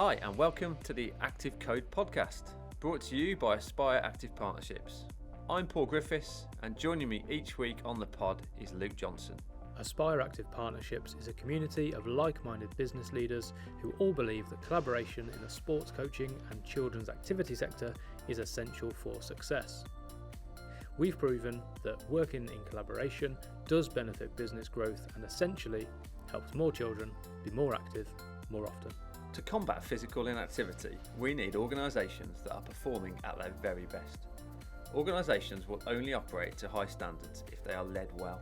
Hi and welcome to the Active Code podcast, brought to you by Aspire Active Partnerships. I'm Paul Griffiths and joining me each week on the pod is Luke Johnson. Aspire Active Partnerships is a community of like-minded business leaders who all believe that collaboration in the sports coaching and children's activity sector is essential for success. We've proven that working in collaboration does benefit business growth and essentially helps more children be more active more often. To combat physical inactivity, we need organisations that are performing at their very best. Organisations will only operate to high standards if they are led well.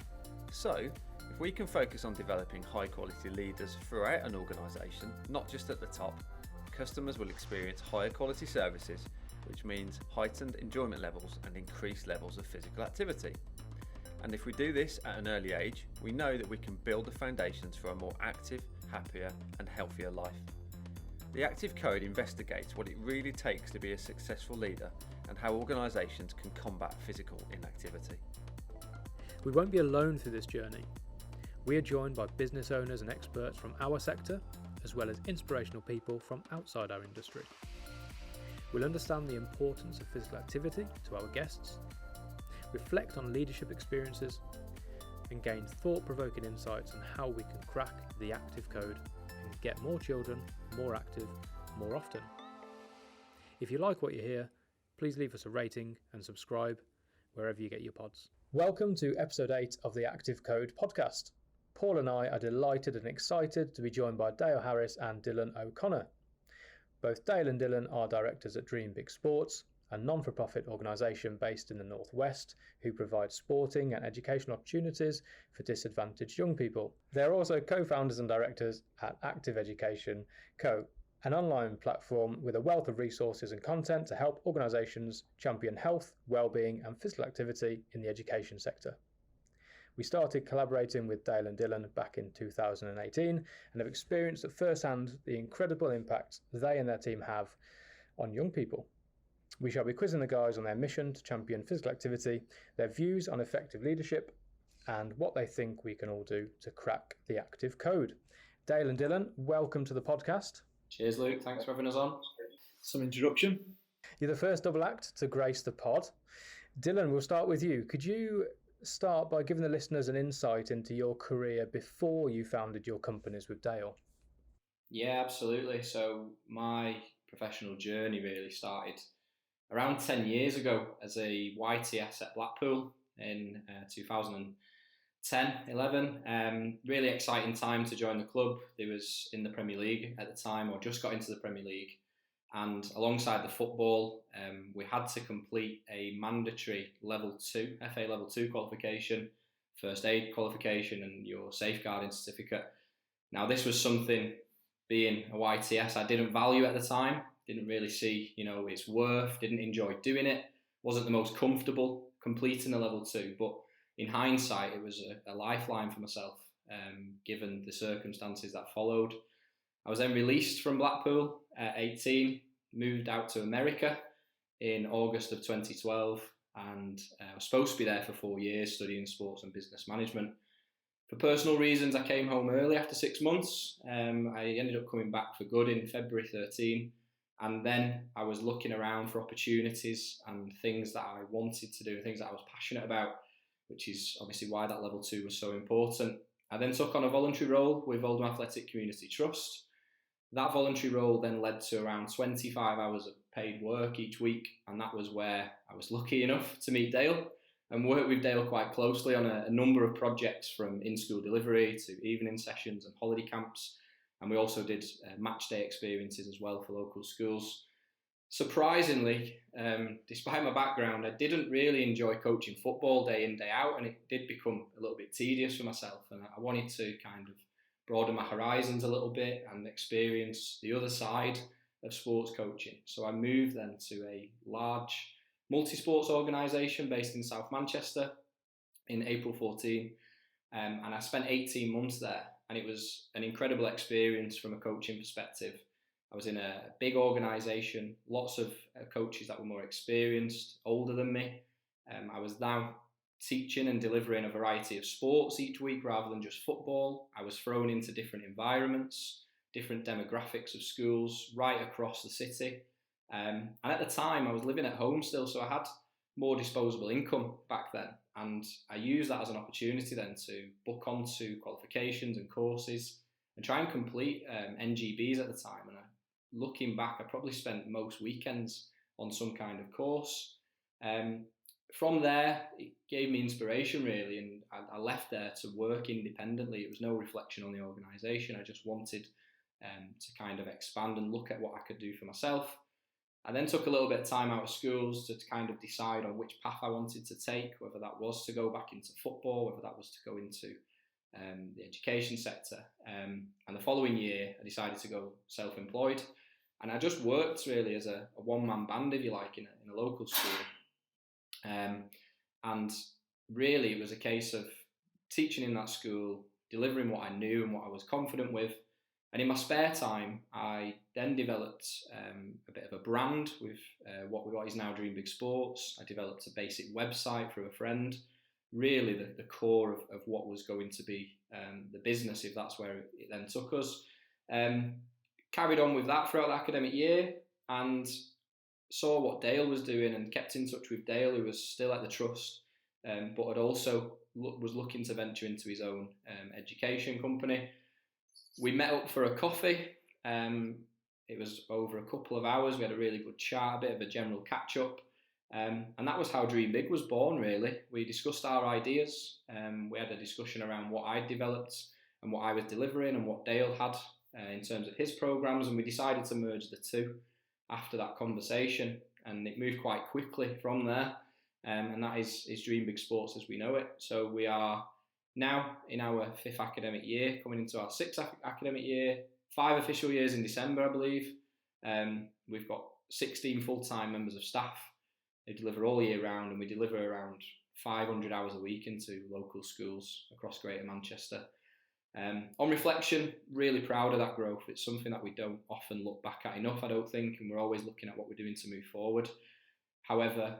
So, if we can focus on developing high quality leaders throughout an organisation, not just at the top, customers will experience higher quality services, which means heightened enjoyment levels and increased levels of physical activity. And if we do this at an early age, we know that we can build the foundations for a more active, happier and healthier life. The Active Code investigates what it really takes to be a successful leader and how organisations can combat physical inactivity. We won't be alone through this journey. We are joined by business owners and experts from our sector, as well as inspirational people from outside our industry. We'll understand the importance of physical activity to our guests, reflect on leadership experiences, and gain thought-provoking insights on how we can crack the Active Code and get more children more active more often. If you like what you hear, please leave us a rating and subscribe wherever you get your pods. Welcome to episode 8 of the Active Code podcast. Paul and I are delighted and excited to be joined by Dale Harris and Dillan O'Connor. Both Dale and Dillan are directors at Dream Big Sports, a non-for-profit organisation based in the Northwest who provides sporting and educational opportunities for disadvantaged young people. They're also co-founders and directors at Active Education Co., an online platform with a wealth of resources and content to help organisations champion health, wellbeing and physical activity in the education sector. We started collaborating with Dale and Dillan back in 2018 and have experienced at first hand the incredible impact they and their team have on young people. We shall be quizzing the guys on their mission to champion physical activity, their views on effective leadership, and what they think we can all do to crack the Active Code. Dale and Dillan, welcome to the podcast. Cheers, Luke. Thanks for having us on. Some introduction. You're the first double act to grace the pod. Dillan, we'll start with you. Could you start by giving the listeners an insight into your career before you founded your companies with Dale? Yeah, absolutely. So my professional journey really started around 10 years ago as a YTS at Blackpool in 2010-11. Really exciting time to join the club. They was in the Premier League at the time, or just got into the Premier League. And alongside the football, we had to complete a mandatory level 2, FA level 2 qualification, first aid qualification and your safeguarding certificate. Now this was something, being a YTS, I didn't value at the time. Didn't really see, its worth, didn't enjoy doing it, wasn't the most comfortable completing a level 2, but in hindsight, it was a lifeline for myself, given the circumstances that followed. I was then released from Blackpool at 18, moved out to America in August of 2012, and I was supposed to be there for 4 years studying sports and business management. For personal reasons, I came home early after 6 months. I ended up coming back for good in February 13. And then I was looking around for opportunities and things that I wanted to do, things that I was passionate about, which is obviously why that level 2 was so important. I then took on a voluntary role with Oldham Athletic Community Trust. That voluntary role then led to around 25 hours of paid work each week. And that was where I was lucky enough to meet Dale and work with Dale quite closely on a number of projects, from in-school delivery to evening sessions and holiday camps. And we also did match day experiences as well for local schools. Surprisingly, despite my background, I didn't really enjoy coaching football day in, day out, and it did become a little bit tedious for myself. And I wanted to kind of broaden my horizons a little bit and experience the other side of sports coaching. So I moved then to a large multi-sports organisation based in South Manchester in April 14. And I spent 18 months there. And it was an incredible experience from a coaching perspective. I was in a big organisation, lots of coaches that were more experienced, older than me. I was now teaching and delivering a variety of sports each week rather than just football. I was thrown into different environments, different demographics of schools right across the city. And at the time, I was living at home still, so I had more disposable income back then. And I used that as an opportunity then to book onto qualifications and courses and try and complete NGBs at the time. And looking back, I probably spent most weekends on some kind of course. From there, it gave me inspiration really, and I left there to work independently. It was no reflection on the organisation. I just wanted to kind of expand and look at what I could do for myself. I then took a little bit of time out of schools to kind of decide on which path I wanted to take, whether that was to go back into football, whether that was to go into the education sector. And the following year, I decided to go self-employed. And I just worked really as a one-man band, if you like, in a local school. And really, it was a case of teaching in that school, delivering what I knew and what I was confident with. And in my spare time, I then developed a bit of a brand with what is now Dream Big Sports. I developed a basic website through a friend, really the core of what was going to be the business, if that's where it then took us. Carried on with that throughout the academic year and saw what Dale was doing and kept in touch with Dale, who was still at the trust, but had also was looking to venture into his own education company. We met up for a coffee. It was over a couple of hours. We had a really good chat, a bit of a general catch up. And that was how Dream Big was born, really. We discussed our ideas. We had a discussion around what I'd developed and what I was delivering and what Dale had in terms of his programs. And we decided to merge the two after that conversation. And it moved quite quickly from there. And that is Dream Big Sports as we know it. So we are now in our 5th academic year, coming into our 6th academic year, 5 official years in December, I believe. We've got 16 full-time members of staff. They deliver all year round, and we deliver around 500 hours a week into local schools across Greater Manchester. On reflection, really proud of that growth. It's something that we don't often look back at enough, I don't think, and we're always looking at what we're doing to move forward. However,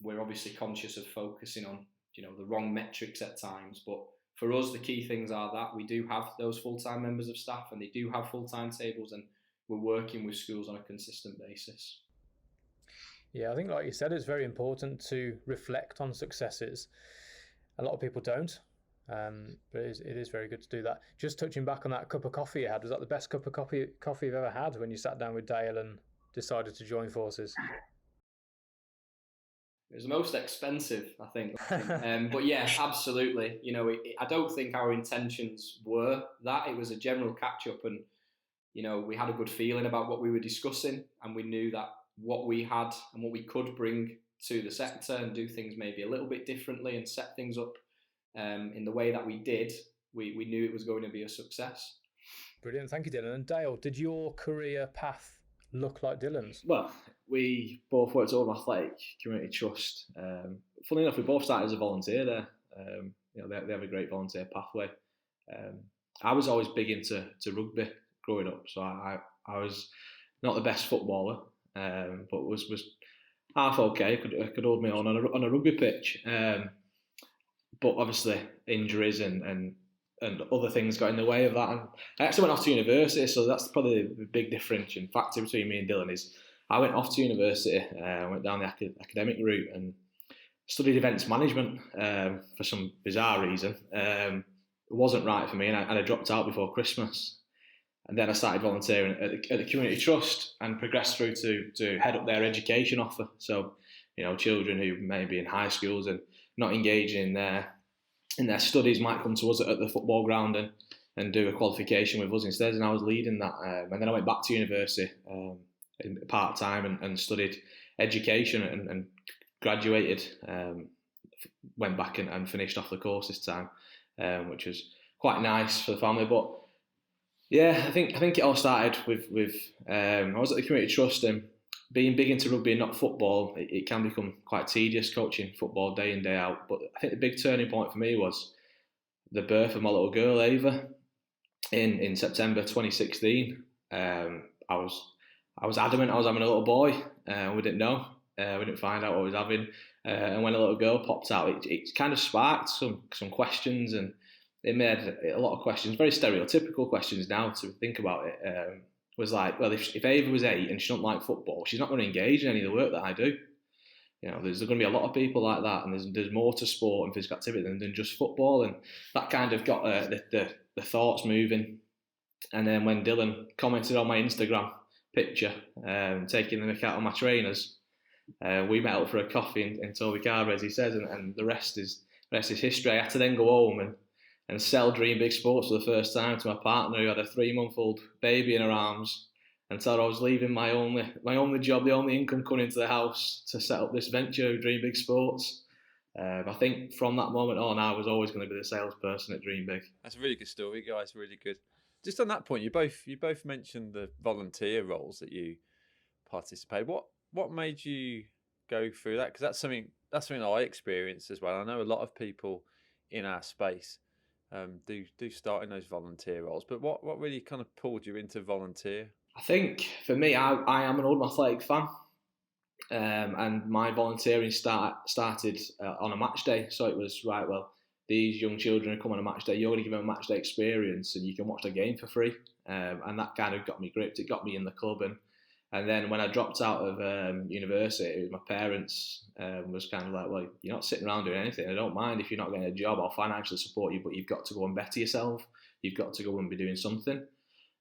we're obviously conscious of focusing on the wrong metrics at times, but for us the key things are that we do have those full-time members of staff and they do have full-time tables, and we're working with schools on a consistent basis. Yeah, I think like you said, it's very important to reflect on successes. A lot of people don't, but it is very good to do that. Just touching back on that cup of coffee you had, was that the best cup of coffee you've ever had when you sat down with Dale and decided to join forces? It was the most expensive, I think. But yeah, absolutely. I don't think our intentions were that. It was a general catch-up, and we had a good feeling about what we were discussing, and we knew that what we had and what we could bring to the sector and do things maybe a little bit differently and set things up in the way that we did, we knew it was going to be a success. Brilliant, thank you, Dillan. And Dale, did your career path look like Dillan's? Well, we both worked at Oldham Athletic Community Trust. Funnily enough, we both started as a volunteer there. They have a great volunteer pathway. I was always big into rugby growing up, so I was not the best footballer, but was half okay. I could hold my own on a rugby pitch. But obviously injuries and other things got in the way of that. And I actually went off to university, so that's probably the big differentiating factor between me and Dillan is I went off to university, went down the academic route and studied events management for some bizarre reason. It wasn't right for me, and I dropped out before Christmas. And then I started volunteering at the Community Trust and progressed through to head up their education offer. So, children who may be in high schools and not engaging in their studies might come to us at the football ground and do a qualification with us instead. And I was leading that. And then I went back to university part-time and studied education and graduated. Went back and finished off the course this time, which was quite nice for the family. But yeah, I think it all started with I was at the Community Trust, and being big into rugby and not football, it can become quite tedious coaching football day in, day out. But I think the big turning point for me was the birth of my little girl, Ava, in September 2016. I was adamant I was having a little boy. We didn't know. We didn't find out what I was having. And when a little girl popped out, it kind of sparked some questions and it made a lot of questions, very stereotypical questions now to think about it. Was like, well, if Ava was 8 and she don't like football, she's not going to engage in any of the work that I do. There's going to be a lot of people like that, and there's more to sport and physical activity than just football, and that kind of got the thoughts moving. And then when Dillan commented on my Instagram picture, taking the mick out on my trainers, we met up for a coffee in Toby Carver, as he says, and the rest is history. I had to then go home and sell Dream Big Sports for the first time to my partner, who had a 3-month-old baby in her arms, and told I was leaving my only job, the only income coming into the house, to set up this venture, Dream Big Sports. I think from that moment on, I was always going to be the salesperson at Dream Big. That's a really good story, guys. Really good. Just on that point, you both mentioned the volunteer roles that you participated. What made you go through that? Because that's something I experienced as well. I know a lot of people in our space do start in those volunteer roles. But what really kind of pulled you into volunteer? I think for me, I am an Oldham Athletic fan, and my volunteering started on a match day. So it was, right, well, these young children are coming on a match day, you're going to give them a match day experience and you can watch the game for free. And that kind of got me gripped. It got me in the club. And then when I dropped out of university, my parents was kind of like, well, you're not sitting around doing anything. I don't mind if you're not getting a job, I'll financially support you, but you've got to go and better yourself. You've got to go and be doing something.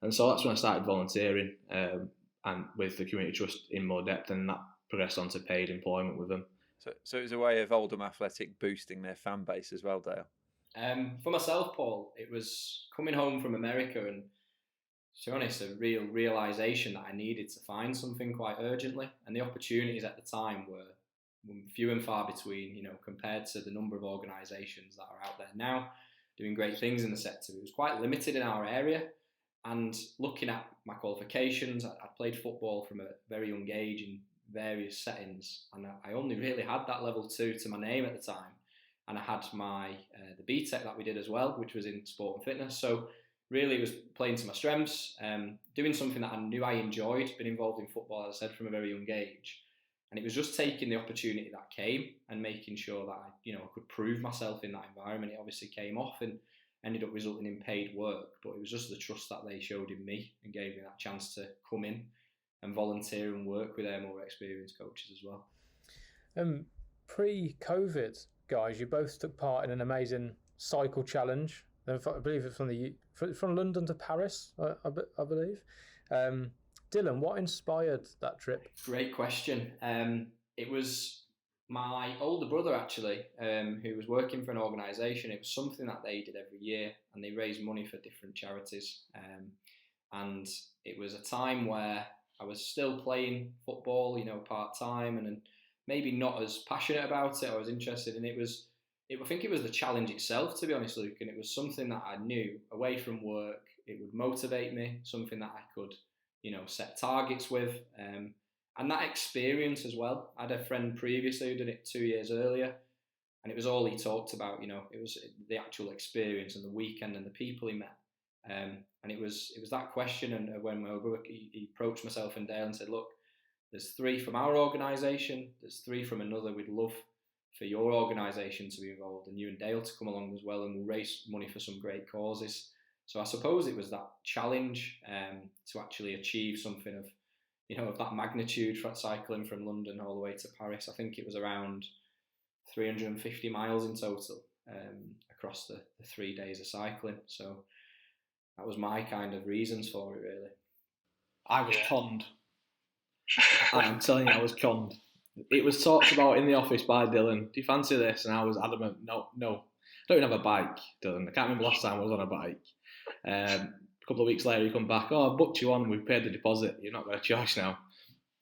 And so that's when I started volunteering and with the Community Trust in more depth, and that progressed on to paid employment with them. So it was a way of Oldham Athletic boosting their fan base as well, Dale? For myself, Paul, it was coming home from America and, to be honest, a real realisation that I needed to find something quite urgently, and the opportunities at the time were few and far between, compared to the number of organisations that are out there now doing great things in the sector. It was quite limited in our area, and looking at my qualifications, I played football from a very young age in various settings, and I only really had that level 2 to my name at the time, and I had my the BTEC that we did as well, which was in sport and fitness. So really it was playing to my strengths, doing something that I knew I enjoyed, been involved in football, as I said, from a very young age, and it was just taking the opportunity that came and making sure that I could prove myself in that environment. It obviously came off and ended up resulting in paid work, but it was just the trust that they showed in me and gave me that chance to come in and volunteer and work with their more experienced coaches as well. Pre-COVID, guys, you both took part in an amazing cycle challenge. I believe it's from London to Paris, I believe. Dillan, what inspired that trip? Great question. It was my older brother, actually, who was working for an organisation. It was something that they did every year, and they raised money for different charities. And it was a time where I was still playing football, part-time, and maybe not as passionate about it. I was interested in it. I think it was the challenge itself, to be honest, Luke, and it was something that I knew away from work, it would motivate me, something that I could, set targets with, and that experience as well. I had a friend previously who did it 2 years earlier, and it was all he talked about, it was the actual experience and the weekend and the people he met. And it was that question, and when my brother, he approached myself and Dale and said, look, there's 3 from our organisation, there's 3 from another, we'd love for your organisation to be involved and you and Dale to come along as well, and we'll raise money for some great causes. So I suppose it was that challenge to actually achieve something of that magnitude, for cycling from London all the way to Paris. I think it was around 350 miles in total across the 3 days of cycling. So that was my kind of reasons for it, really. I was conned. I'm telling you, I was conned. It was talked about in the office by Dillan. Do you fancy this? And I was adamant, no. I don't even have a bike, Dillan. I can't remember last time I was on a bike. A couple of weeks later, he come back, I booked you on, we've paid the deposit, you're not got a choice now.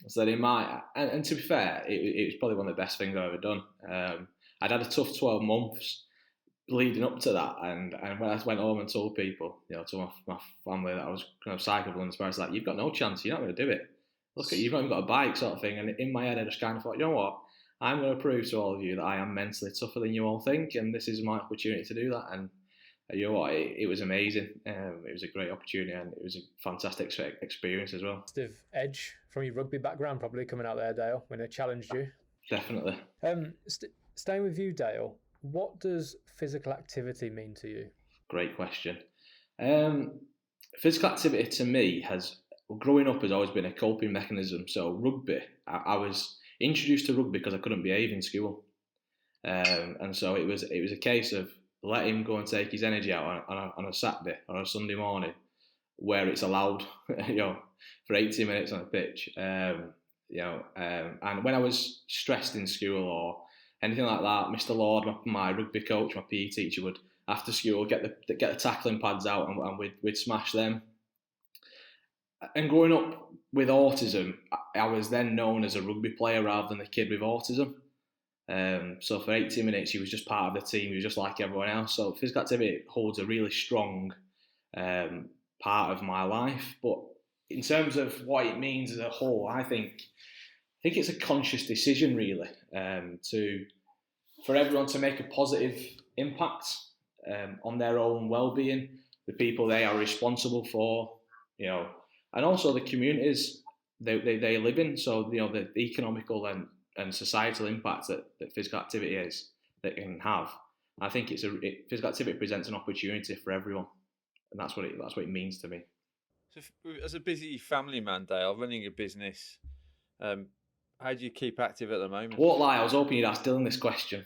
So he might, and to be fair, it was probably one of the best things I've ever done. I'd had a tough 12 months leading up to that, and when I went home and told people, to my family that I was kind of cycling and it's like, you've got no chance, you're not going to do it. Look at you, you've not even got a bike, sort of thing. And in my head, I just kind of thought, you know what? I'm going to prove to all of you that I am mentally tougher than you all think, and this is my opportunity to do that. And you know what? It was amazing. It was a great opportunity, and it was a fantastic experience as well. Edge from your rugby background probably coming out there, Dale, when they challenged you. Definitely. Staying with you, Dale, what does physical activity mean to you? great question. Physical activity to me growing up has always been a coping mechanism. So rugby, I was introduced to rugby because I couldn't behave in school, and so it was a case of let him go and take his energy out on a Saturday or a Sunday morning, where it's allowed, for 80 minutes on a pitch, and when I was stressed in school or anything like that, Mr. Lord, my rugby coach, my PE teacher, would after school get the tackling pads out and we'd smash them. And growing up with autism, I was then known as a rugby player rather than a kid with autism. So for 80 minutes, he was just part of the team. He was just like everyone else. So physical activity holds a really strong part of my life. But in terms of what it means as a whole, I think it's a conscious decision, really, for everyone to make a positive impact on their own well-being, the people they are responsible for, and also the communities they live in. So, the economical and societal impact that physical activity that can have. I think physical activity presents an opportunity for everyone, and that's what it means to me. So, as a busy family man, Dale, running a business, how do you keep active at the moment? Won't lie, I was hoping you'd ask Dylan this question.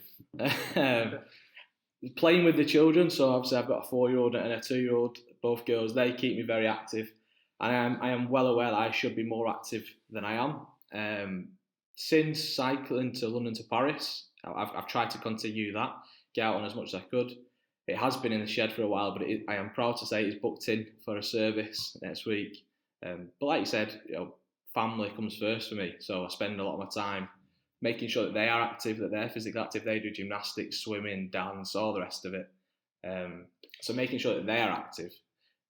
Playing with the children, so obviously I've got a 4-year-old and a 2-year-old, both girls. They keep me very active. I am well aware that I should be more active than I am. Since cycling to London to Paris, I've tried to continue that, get out on as much as I could. It has been in the shed for a while, but I am proud to say it's booked in for a service next week. But like you said, family comes first for me, so I spend a lot of my time making sure that they are active, that they're physically active. They do gymnastics, swimming, dance, all the rest of it. So making sure that they are active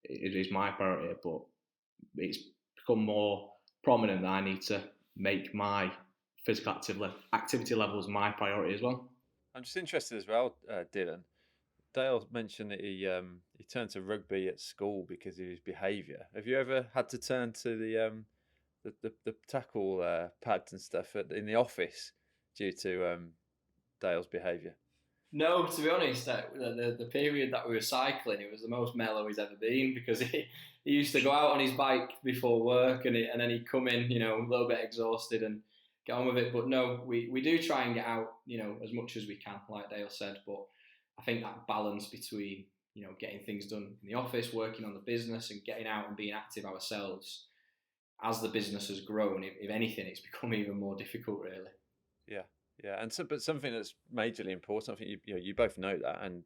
is my priority, but it's become more prominent that I need to make my physical activity levels my priority as well. I'm just interested as well, Dylan. Dale mentioned that he turned to rugby at school because of his behaviour. Have you ever had to turn to the tackle pads and stuff in the office due to Dale's behaviour? No, to be honest, the period that we were cycling, it was the most mellow he's ever been, because he used to go out on his bike before work and then he'd come in, a little bit exhausted and get on with it. But no, we do try and get out, as much as we can, like Dale said. But I think that balance between, getting things done in the office, working on the business and getting out and being active ourselves, as the business has grown, if anything, it's become even more difficult, really. Yeah, and but something that's majorly important. I think you both know that, and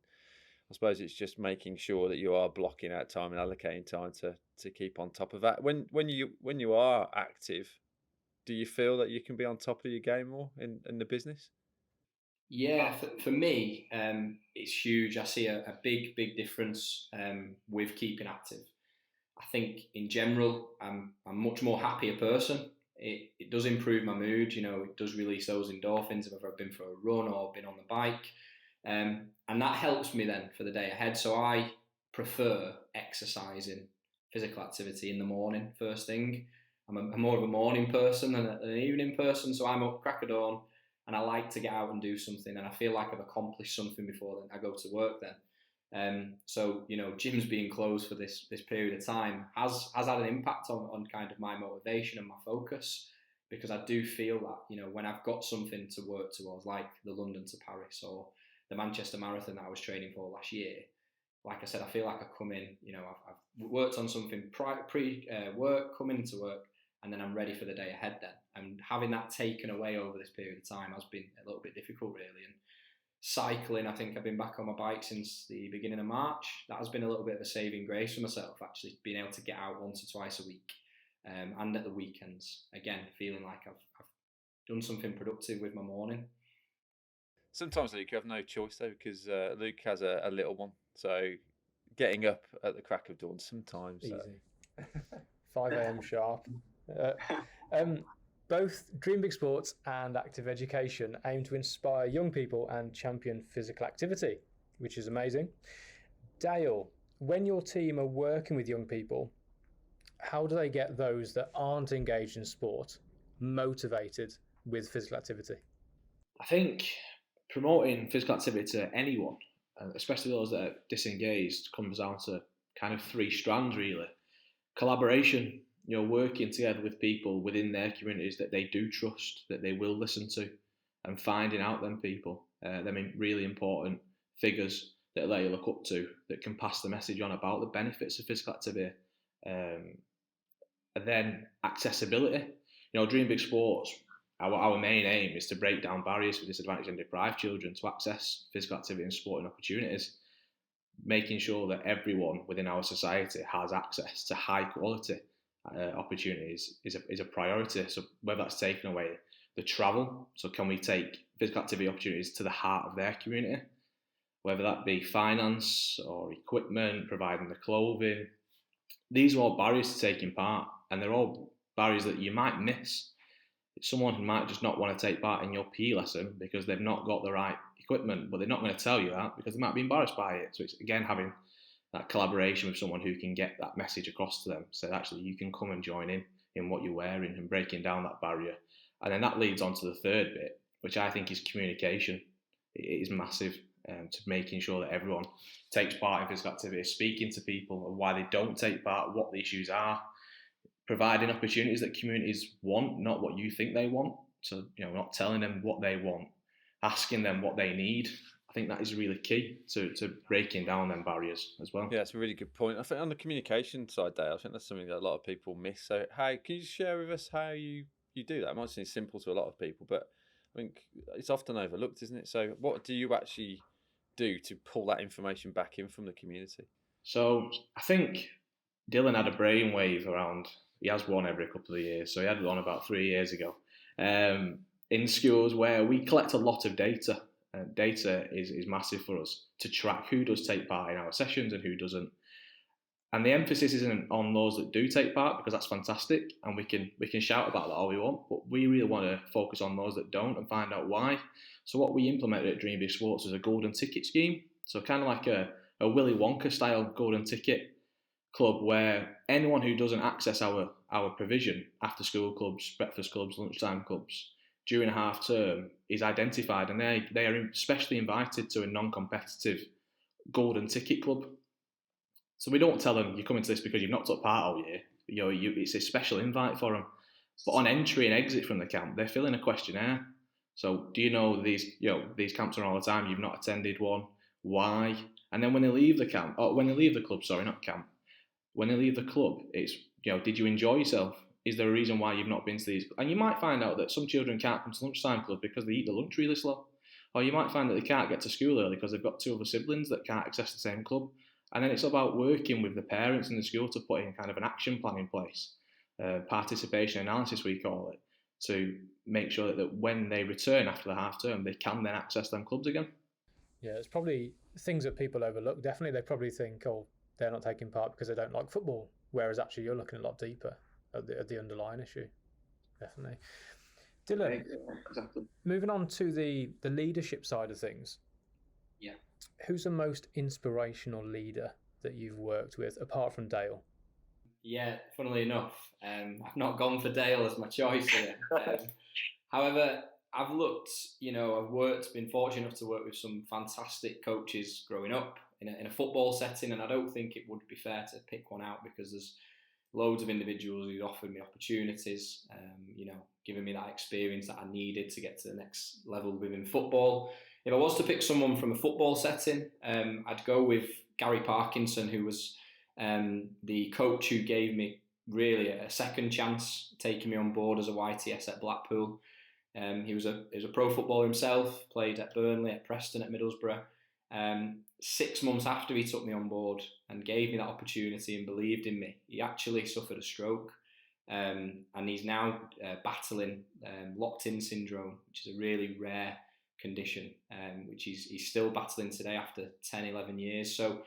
I suppose it's just making sure that you are blocking out time and allocating time to keep on top of that. When you are active, do you feel that you can be on top of your game more in the business? Yeah, for me, it's huge. I see a big difference with keeping active. I think in general, I'm a much more happier person. It does improve my mood, it does release those endorphins if I've been for a run or been on the bike. And that helps me then for the day ahead. So I prefer exercising, physical activity in the morning, first thing. I'm more of a morning person than an evening person. So I'm up crack of dawn and I like to get out and do something. And I feel like I've accomplished something before then I go to work then. So gyms being closed for this period of time has had an impact on kind of my motivation and my focus, because I do feel that when I've got something to work towards, like the London to Paris or the Manchester Marathon that I was training for last year, like I said, I feel like I come in, I've worked on something pre-work, coming into work, and then I'm ready for the day ahead then. And having that taken away over this period of time has been a little bit difficult, really. And cycling, I think I've been back on my bike since the beginning of March. That has been a little bit of a saving grace for myself, actually, being able to get out once or twice a week, and at the weekends, again, feeling like I've done something productive with my morning. Sometimes, Luke, you have no choice though, because Luke has a little one, so getting up at the crack of dawn sometimes. Easy. 5 a.m. sharp. Both Dream Big Sports and Active Education aim to inspire young people and champion physical activity, which is amazing. Dale, when your team are working with young people, how do they get those that aren't engaged in sport motivated with physical activity? I think promoting physical activity to anyone, and especially those that are disengaged, comes down to kind of 3 strands really. Collaboration, working together with people within their communities that they do trust, that they will listen to, and finding out them people, them really important figures that they look up to, that can pass the message on about the benefits of physical activity. And then accessibility. Dream Big Sports, our main aim is to break down barriers for disadvantaged and deprived children to access physical activity and sporting opportunities, making sure that everyone within our society has access to high quality opportunities is a priority. So whether that's taking away the travel, so can we take physical activity opportunities to the heart of their community, whether that be finance or equipment, providing the clothing. These are all barriers to taking part, and they're all barriers that you might miss. Someone who might just not want to take part in your PE lesson because they've not got the right equipment, but they're not going to tell you that because they might be embarrassed by it. So it's again having that collaboration with someone who can get that message across to them, so actually you can come and join in what you're wearing, and breaking down that barrier. And then that leads on to the third bit, which I think is communication. It is massive, to making sure that everyone takes part in physical activity, speaking to people of why they don't take part, what the issues are, providing opportunities that communities want, not what you think they want. So, not telling them what they want, asking them what they need. I think that is really key to breaking down them barriers as well. Yeah, it's a really good point. I think on the communication side, Dale, I think that's something that a lot of people miss. So, can you share with us how you do that? It might seem simple to a lot of people, but I think it's often overlooked, isn't it? So what do you actually do to pull that information back in from the community? So I think Dillan had a brainwave around, he has one every couple of years, so he had one about 3 years ago, in schools, where we collect a lot of data. Data is massive for us to track who does take part in our sessions and who doesn't. And the emphasis isn't on those that do take part, because that's fantastic, and we can shout about that all we want, but we really want to focus on those that don't and find out why. So what we implemented at Dream Big Sports is a golden ticket scheme, so kind of like a Willy Wonka style golden ticket club, where anyone who doesn't access our provision, after school clubs, breakfast clubs, lunchtime clubs, during a half term, is identified, and they are specially invited to a non-competitive golden ticket club. So we don't tell them you're coming to this because you've not took part all year. It's a special invite for them. But on entry and exit from the camp, they fill in a questionnaire. So do you know these camps are on all the time? You've not attended one. Why? And then when they leave the camp, when they leave the club, sorry, not camp. When they leave the club, it's did you enjoy yourself? Is there a reason why you've not been to these? And you might find out that some children can't come to lunchtime club because they eat the lunch really slow. Or you might find that they can't get to school early because they've got 2 other siblings that can't access the same club. And then it's about working with the parents in the school to put in kind of an action plan in place, participation analysis we call it, to make sure that when they return after the half term, they can then access them clubs again. Yeah, it's probably things that people overlook. Definitely, they probably think, they're not taking part because they don't like football, whereas actually you're looking a lot deeper at the underlying issue. Definitely. Dillan, exactly. Moving on to the leadership side of things. Yeah. Who's the most inspirational leader that you've worked with, apart from Dale? Yeah, funnily enough, I've not gone for Dale as my choice here. However, I've looked, I've been fortunate enough to work with some fantastic coaches growing up in a football setting, and I don't think it would be fair to pick one out, because there's loads of individuals who've offered me opportunities, giving me that experience that I needed to get to the next level within football. If I was to pick someone from a football setting, I'd go with Gary Parkinson, who was the coach who gave me really a second chance, taking me on board as a YTS at Blackpool. He was a pro footballer himself, played at Burnley, at Preston, at Middlesbrough. 6 months after he took me on board and gave me that opportunity and believed in me, he actually suffered a stroke, and he's now battling locked-in syndrome, which is a really rare condition, which he's still battling today after 10, 11 years. So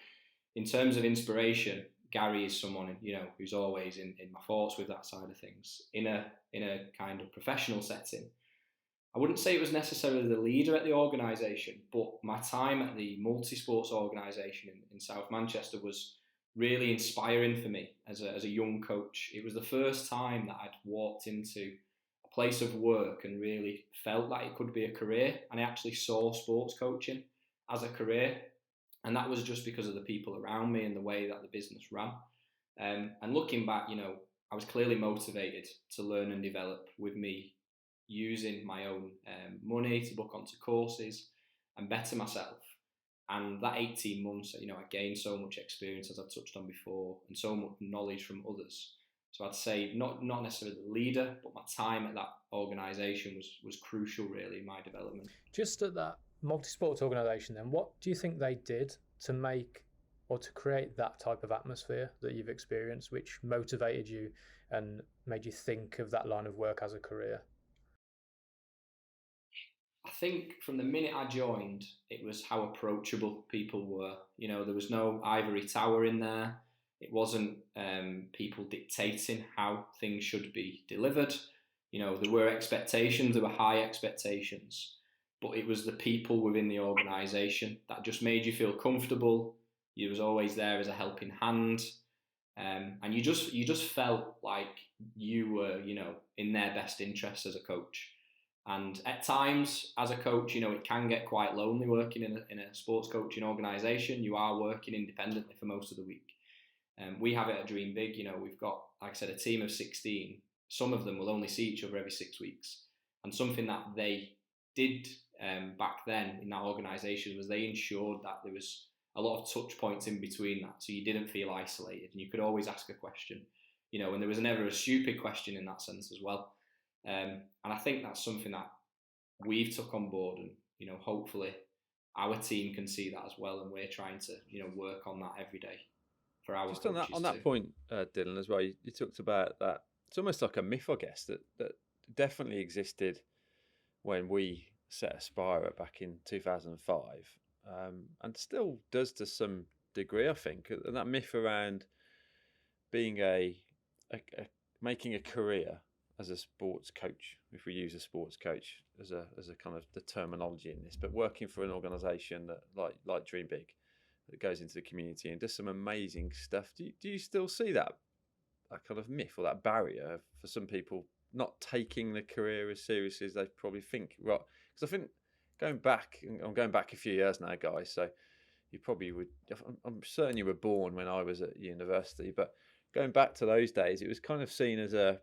in terms of inspiration, Gary is someone who's always in my thoughts with that side of things. In a kind of professional setting, I wouldn't say it was necessarily the leader at the organisation, but my time at the multi-sports organisation in South Manchester was really inspiring for me as a young coach. It was the first time that I'd walked into a place of work and really felt like it could be a career, and I actually saw sports coaching as a career. And that was just because of the people around me and the way that the business ran. And looking back, I was clearly motivated to learn and develop with me using my own money to book onto courses and better myself. And that 18 months, I gained so much experience, as I've touched on before, and so much knowledge from others. So I'd say not necessarily the leader, but my time at that organisation was crucial, really, in my development. Just at that multi-sports organisation then, what do you think they did to make or to create that type of atmosphere that you've experienced, which motivated you and made you think of that line of work as a career? I think from the minute I joined, it was how approachable people were. There was no ivory tower in there. It wasn't people dictating how things should be delivered. There were expectations, there were high expectations, but it was the people within the organisation that just made you feel comfortable. You was always there as a helping hand, and you just felt like you were, in their best interest as a coach. And at times, as a coach, it can get quite lonely working in a sports coaching organisation. You are working independently for most of the week. We have it at Dream Big. We've got, like I said, a team of 16. Some of them will only see each other every 6 weeks. And something that they did back then in that organisation was they ensured that there was a lot of touch points in between that, so you didn't feel isolated and you could always ask a question, and there was never a stupid question in that sense as well. And I think that's something that we've took on board, and hopefully our team can see that as well, and we're trying to work on that every day for our just on that point, Dylan, as well. You talked about that. It's almost like a myth, I guess, that definitely existed when we set Aspire back in 2005, and still does to some degree, I think. And that myth around being making a career as a sports coach, if we use a sports coach as a kind of the terminology in this, but working for an organisation that like Dream Big, that goes into the community and does some amazing stuff. Do you still see that kind of myth or that barrier for some people not taking the career as seriously as they probably think? Right, because I think I'm going back a few years now, guys, so you probably would, I'm certain you were born when I was at university, but going back to those days, it was kind of seen as a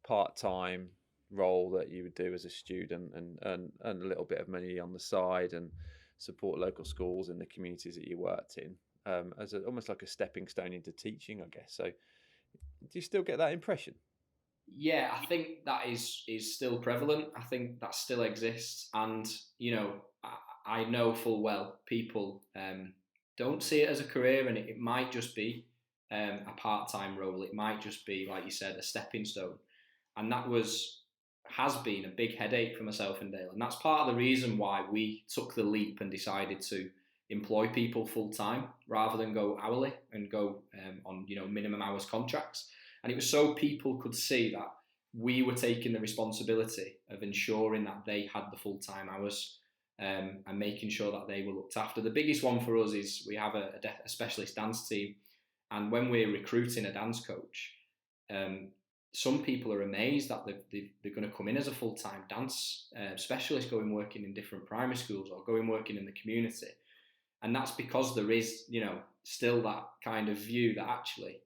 part-time role that you would do as a student and earn a little bit of money on the side and support local schools in the communities that you worked in, as almost like a stepping stone into teaching, I guess. So do you still get that impression? Yeah, I think that is still prevalent. I think that still exists, and I know full well people don't see it as a career, and it might just be a part-time role. It might just be, like you said, a stepping stone, and that has been a big headache for myself and Dale, and that's part of the reason why we took the leap and decided to employ people full-time rather than go hourly and go on minimum hours contracts. And it was so people could see that we were taking the responsibility of ensuring that they had the full-time hours and making sure that they were looked after. The biggest one for us is we have a specialist dance team, and when we're recruiting a dance coach, some people are amazed that they're going to come in as a full-time dance specialist, going working in different primary schools or going working in the community. And that's because there is, still that kind of view that actually,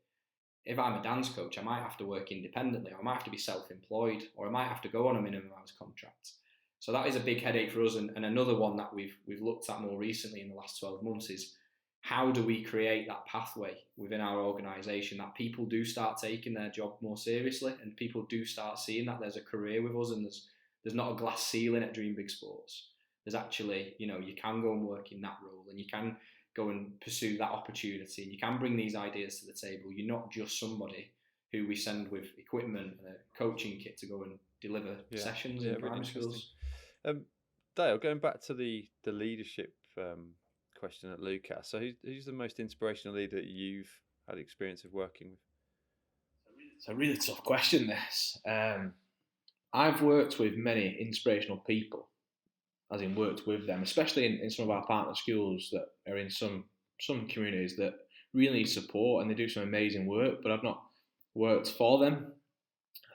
if I'm a dance coach, I might have to work independently, or I might have to be self-employed, or I might have to go on a minimum hours contract. So that is a big headache for us. And another one that we've looked at more recently in the last 12 months is how do we create that pathway within our organisation that people do start taking their job more seriously, and people do start seeing that there's a career with us, and there's not a glass ceiling at Dream Big Sports. There's actually, you can go and work in that role, and you can go and pursue that opportunity, and you can bring these ideas to the table. You're not just somebody who we send with equipment and a coaching kit to go and deliver sessions in primary schools. Dale, going back to the leadership question at Lucas, so who's the most inspirational leader that you've had experience of working with? It's a really tough question, this. I've worked with many inspirational people, as in worked with them, especially in some of our partner schools that are in some communities that really need support, and they do some amazing work, but I've not worked for them.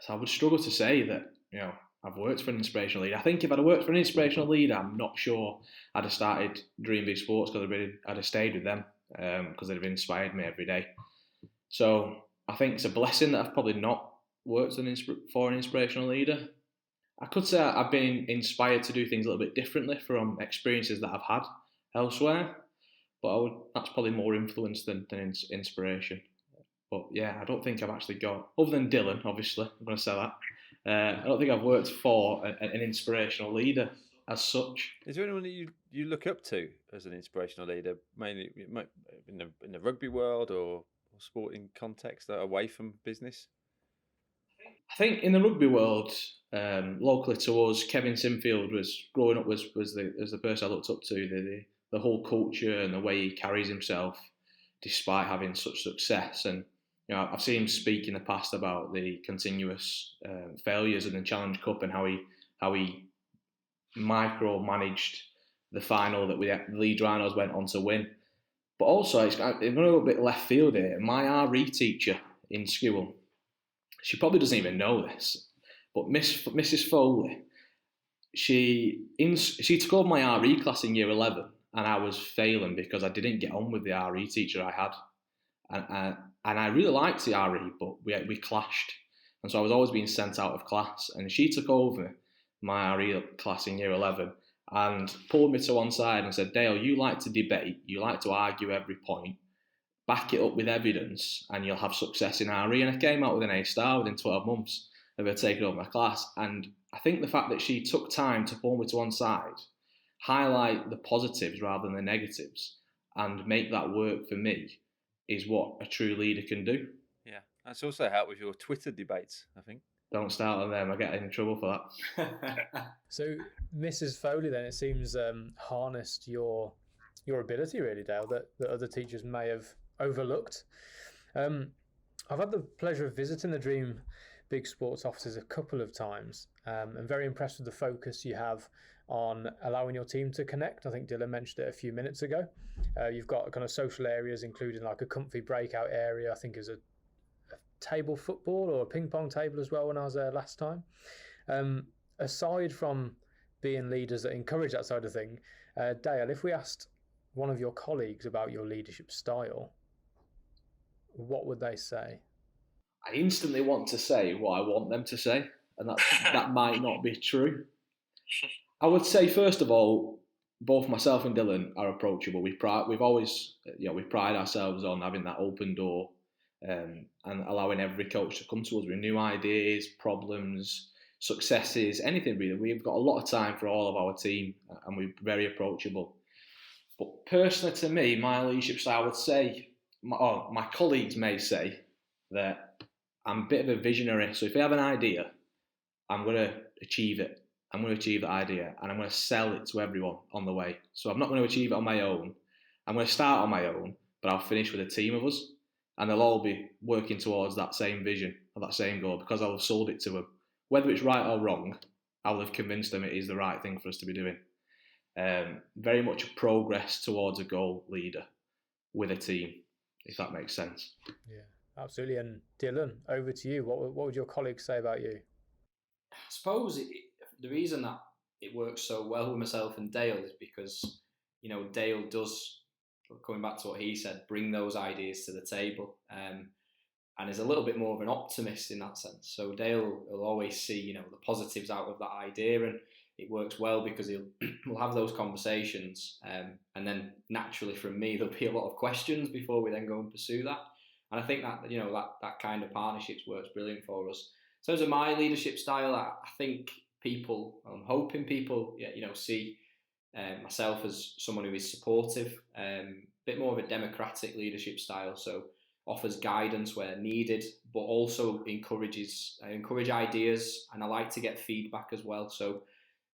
So I would struggle to say that, I've worked for an inspirational leader. I think if I'd have worked for an inspirational leader, I'm not sure I'd have started Dream Big Sports, because I'd have stayed with them, because they'd have inspired me every day. So I think it's a blessing that I've probably not worked for an inspirational leader. I could say I've been inspired to do things a little bit differently from experiences that I've had elsewhere, but that's probably more influence than inspiration. But yeah, I don't think I've actually got, other than Dillan, obviously, I'm going to say that. I don't think I've worked for an inspirational leader as such. Is there anyone that you look up to as an inspirational leader, mainly in the rugby world or sporting context, away from business? I think in the rugby world, locally to us, Kevin Sinfield was growing up was the person I looked up to. The whole culture and the way he carries himself, despite having such success. And I've seen him speak in the past about the continuous failures in the Challenge Cup and how he micromanaged the final that the Leeds Rhinos went on to win. But also, I'm going to go a bit left field here. My RE teacher in school, she probably doesn't even know this, but Mrs. Foley, she took over my RE class in year 11, and I was failing because I didn't get on with the RE teacher I had, and I really liked the RE, but we clashed, and so I was always being sent out of class. And she took over my RE class in year 11 and pulled me to one side and said, "Dale, you like to debate, you like to argue every point. Back it up with evidence and you'll have success in RE." And I came out with an A-star within 12 months of her taking over my class. And I think the fact that she took time to pull me to one side, highlight the positives rather than the negatives, and make that work for me is what a true leader can do. Yeah, that's also helped with your Twitter debates, I think. Don't start on them, I get in trouble for that. So Mrs. Foley then, it seems, harnessed your ability really, Dale, that other teachers may have overlooked. I've had the pleasure of visiting the Dream Big Sports offices a couple of times. I'm very impressed with the focus you have on allowing your team to connect. I think Dillan mentioned it a few minutes ago. You've got kind of social areas, including like a comfy breakout area. I think there's a table football or a ping pong table as well when I was there last time. Aside from being leaders that encourage that side of thing, Dale, if we asked one of your colleagues about your leadership style, what would they say? I instantly want to say what I want them to say, and that might not be true. I would say, first of all, both myself and Dillan are approachable. We pride ourselves on having that open door, and allowing every coach to come to us with new ideas, problems, successes, anything really. We've got a lot of time for all of our team, and we're very approachable. But personally, to me, my leadership style would say, my colleagues may say that I'm a bit of a visionary. So if they have an idea, I'm going to achieve it. I'm going to achieve that idea, and I'm going to sell it to everyone on the way. So I'm not going to achieve it on my own. I'm going to start on my own, but I'll finish with a team of us, and they'll all be working towards that same vision or that same goal, because I'll have sold it to them. Whether it's right or wrong, I'll have convinced them it is the right thing for us to be doing. Very much a progress towards a goal leader with a team, if that makes sense. Yeah, absolutely. And Dillan, over to you. What would your colleagues say about you? I suppose the reason that it works so well with myself and Dale is because, Dale does, coming back to what he said, bring those ideas to the table, and is a little bit more of an optimist in that sense. So Dale will always see, the positives out of that idea, and it works well because we'll have those conversations, and then naturally from me there'll be a lot of questions before we then go and pursue that. And I think that that kind of partnerships works brilliant for us. In terms of my leadership style, I think I'm hoping people see myself as someone who is supportive, a bit more of a democratic leadership style, so offers guidance where needed, but also encourage ideas, and I like to get feedback as well. So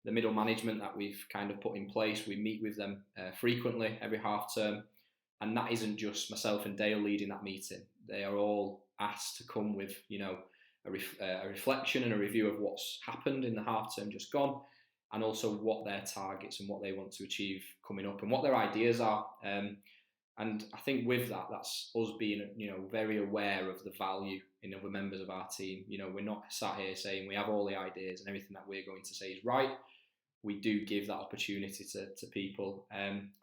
the middle management that we've kind of put in place, we meet with them frequently every half term, and that isn't just myself and Dale leading that meeting. They are all asked to come with a reflection and a review of what's happened in the half term just gone, and also what their targets and what they want to achieve coming up and what their ideas are. And And I think with that, that's us being, very aware of the value in other members of our team. We're not sat here saying we have all the ideas and everything that we're going to say is right. We do give that opportunity to people.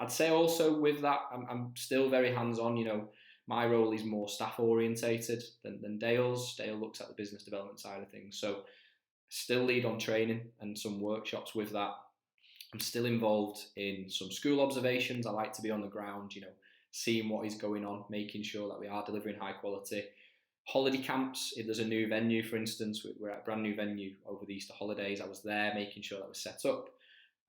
I'd say also with that, I'm still very hands-on. My role is more staff orientated than Dale's. Dale looks at the business development side of things. So still lead on training and some workshops with that. I'm still involved in some school observations. I like to be on the ground, seeing what is going on, making sure that we are delivering high quality. Holiday camps, if there's a new venue, for instance, we're at a brand new venue over the Easter holidays. I was there making sure that was set up.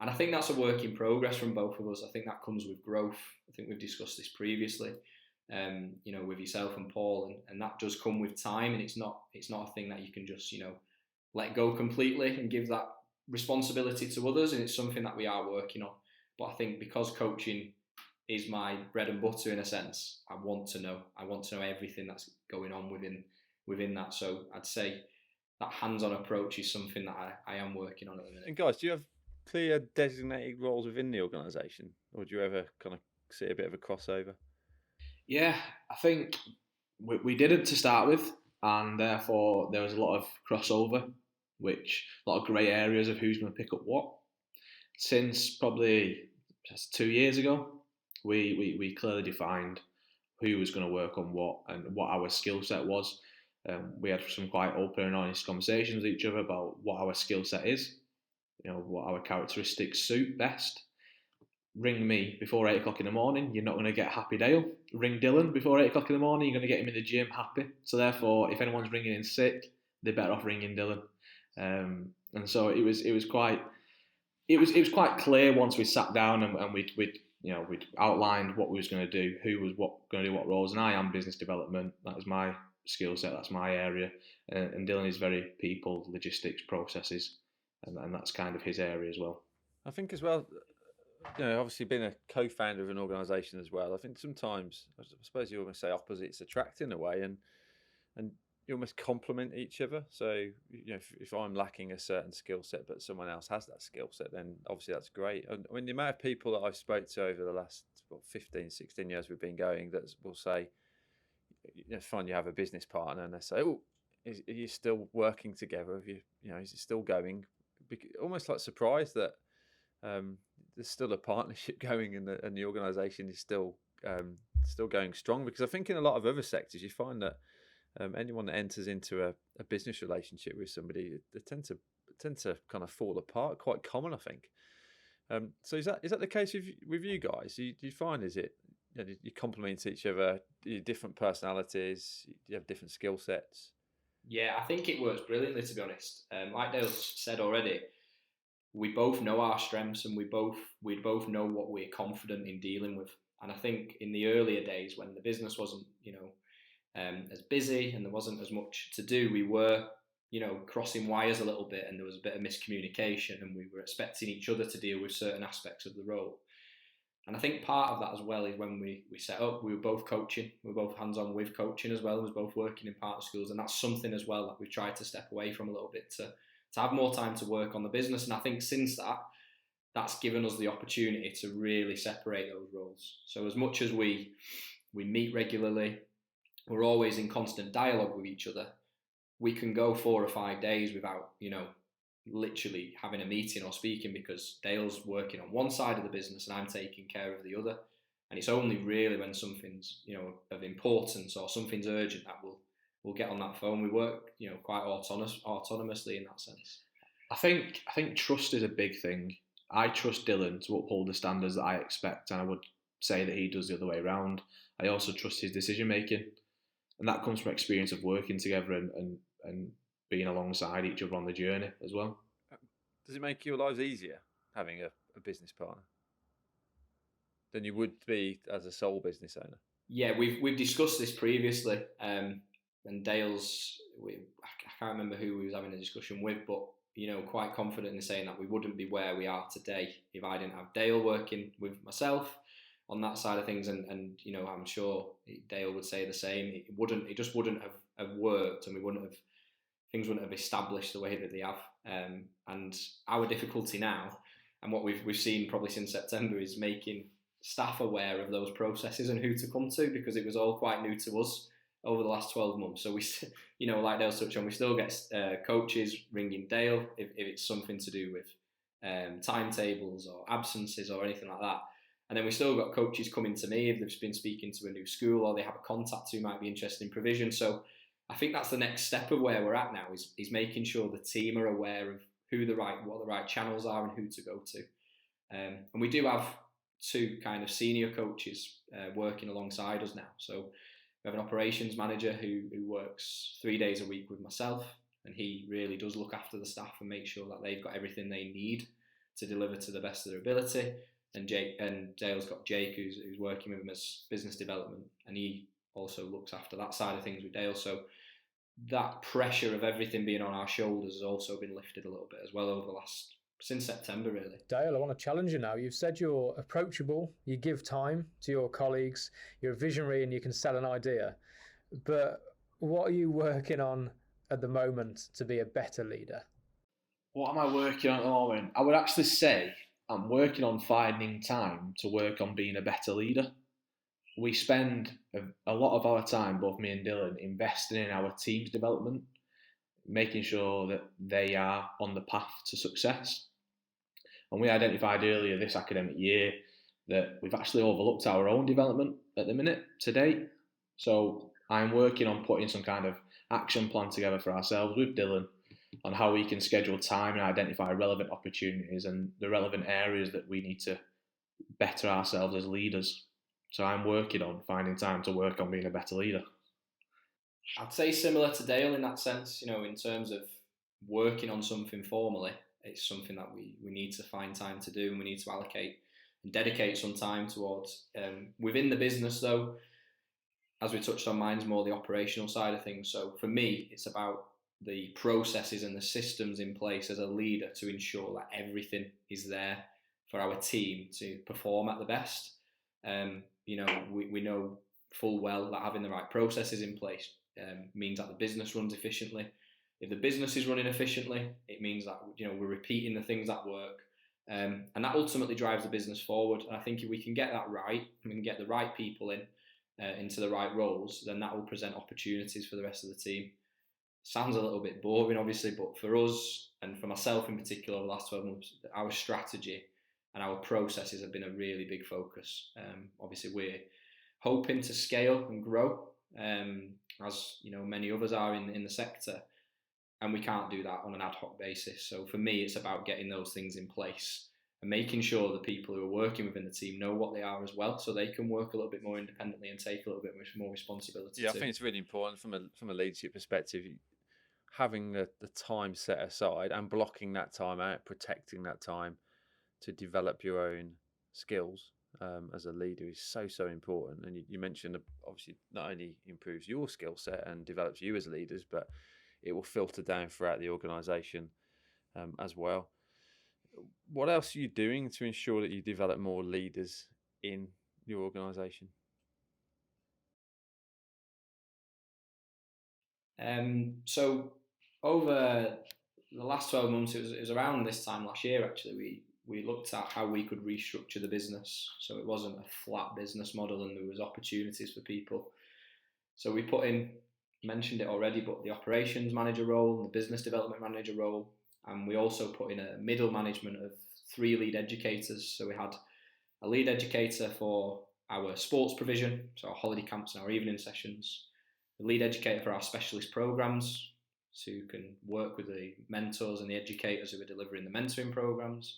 And I think that's a work in progress from both of us. I think that comes with growth. I think we've discussed this previously, with yourself and Paul, and that does come with time. And it's not a thing that you can just, let go completely and give that responsibility to others. And it's something that we are working on. But I think because coaching is my bread and butter in a sense, I want to know everything that's going on within that. So I'd say that hands-on approach is something that I am working on at the minute. And guys, do you have clear designated roles within the organisation, or do you ever kind of see a bit of a crossover? Yeah, I think we didn't to start with, and therefore there was a lot of crossover, which a lot of grey areas of who's going to pick up what. Since probably just 2 years ago, we clearly defined who was going to work on what and what our skill set was. We had some quite open and honest conversations with each other about what our skill set is, what our characteristics suit best. Ring me before 8 o'clock in the morning, you're not going to get happy Dale. Ring Dillan before 8 o'clock in the morning, you're going to get him in the gym happy. So therefore, if anyone's ringing in sick, they're better off ringing Dillan. And so it was quite clear once we sat down and we'd outlined what we was going to do, who was going to do what roles, and I am business development. That is my skill set. That's my area, and Dillan is very people, logistics, processes, and that's kind of his area as well. I think as well, obviously being a co-founder of an organisation as well, I think sometimes, I suppose you almost say opposites attract in a way, and you almost complement each other. So, if I'm lacking a certain skill set, but someone else has that skill set, then obviously that's great. And I mean, the amount of people that I've spoke to over the last 15, 16 years we've been going that will say, it's fine, you have a business partner, and they say, oh, are you still working together? Have you, is it still going? Almost like surprised that there's still a partnership going, and the organisation is still going strong. Because I think in a lot of other sectors, you find that anyone that enters into a business relationship with somebody, they tend to kind of fall apart. Quite common, I think. So is that the case with you guys? Do you find you complement each other, you different personalities, you have different skill sets? Yeah, I think it works brilliantly, to be honest. Like Dale said already, we both know our strengths, and we both know what we're confident in dealing with. And I think in the earlier days when the business wasn't, as busy and there wasn't as much to do, we were, crossing wires a little bit, and there was a bit of miscommunication, and we were expecting each other to deal with certain aspects of the role. And I think part of that as well is when we set up, we were both coaching, we were both hands-on with coaching as well, we were both working in partner schools, and that's something as well that we've tried to step away from a little bit to have more time to work on the business. And I think since that's given us the opportunity to really separate those roles. So as much as we meet regularly, we're always in constant dialogue with each other, we can go 4 or 5 days without, literally having a meeting or speaking, because Dale's working on one side of the business and I'm taking care of the other. And it's only really when something's, of importance or something's urgent that we'll get on that phone. We work, quite autonomously in that sense. I think trust is a big thing. I trust Dillan to uphold the standards that I expect, and I would say that he does the other way around. I also trust his decision making, and that comes from experience of working together and being alongside each other on the journey as well. Does it make your lives easier having a business partner than you would be as a sole business owner? Yeah, we've discussed this previously, and Dale's, I can't remember who we was having a discussion with, but quite confident in saying that we wouldn't be where we are today if I didn't have Dale working with myself on that side of things, and I'm sure Dale would say the same. It just wouldn't have worked, and things wouldn't have established the way that they have. And our difficulty now, and what we've seen probably since September, is making staff aware of those processes and who to come to, because it was all quite new to us over the last 12 months. So we, like Dale touched on, we still get coaches ringing Dale if it's something to do with timetables or absences or anything like that. And then we still got coaches coming to me if they've been speaking to a new school or they have a contact who might be interested in provision. So I think that's the next step of where we're at now, is making sure the team are aware of what the right channels are and who to go to. And we do have 2 kind of senior coaches working alongside us now. So we have an operations manager who works 3 days a week with myself, and he really does look after the staff and make sure that they've got everything they need to deliver to the best of their ability. And Dale's got Jake, who's working with him as business development, and he also looks after that side of things with Dale. So that pressure of everything being on our shoulders has also been lifted a little bit as well since September, really. Dale, I want to challenge you now. You've said you're approachable, you give time to your colleagues, you're a visionary and you can sell an idea. But what are you working on at the moment to be a better leader? What am I working on at the moment? I would actually say I'm working on finding time to work on being a better leader. We spend a lot of our time, both me and Dillan, investing in our team's development, making sure that they are on the path to success. And we identified earlier this academic year that we've actually overlooked our own development at the minute to date. So I'm working on putting some kind of action plan together for ourselves with Dillan on how we can schedule time and identify relevant opportunities and the relevant areas that we need to better ourselves as leaders. So I'm working on finding time to work on being a better leader. I'd say similar to Dale in that sense, in terms of working on something formally, it's something that we need to find time to do, and we need to allocate and dedicate some time towards. Within the business though, as we touched on, mine's more the operational side of things. So for me, it's about the processes and the systems in place as a leader to ensure that everything is there for our team to perform at the best. We know full well that having the right processes in place means that the business runs efficiently. If the business is running efficiently, it means that we're repeating the things that work, and that ultimately drives the business forward. And I think if we can get that right, we can get the right people into the right roles, then that will present opportunities for the rest of the team. Sounds a little bit boring, obviously, but for us and for myself in particular, over the last 12 months, our strategy and our processes have been a really big focus. Obviously, we're hoping to scale and grow, as many others are in the sector, and we can't do that on an ad hoc basis. So for me, it's about getting those things in place and making sure the people who are working within the team know what they are as well, so they can work a little bit more independently and take a little bit more responsibility. Yeah, I think it's really important from a leadership perspective, having the time set aside and blocking that time out, protecting that time to develop your own skills as a leader is so important. And you mentioned, obviously, not only improves your skill set and develops you as leaders, but it will filter down throughout the organisation as well. What else are you doing to ensure that you develop more leaders in your organisation? So over the last 12 months, it was around this time last year, actually, we looked at how we could restructure the business so it wasn't a flat business model and there was opportunities for people. So we put in, mentioned it already, but the operations manager role, the business development manager role, and we also put in a middle management of 3 lead educators. So we had a lead educator for our sports provision, so our holiday camps and our evening sessions, a lead educator for our specialist programs, so who can work with the mentors and the educators who are delivering the mentoring programs,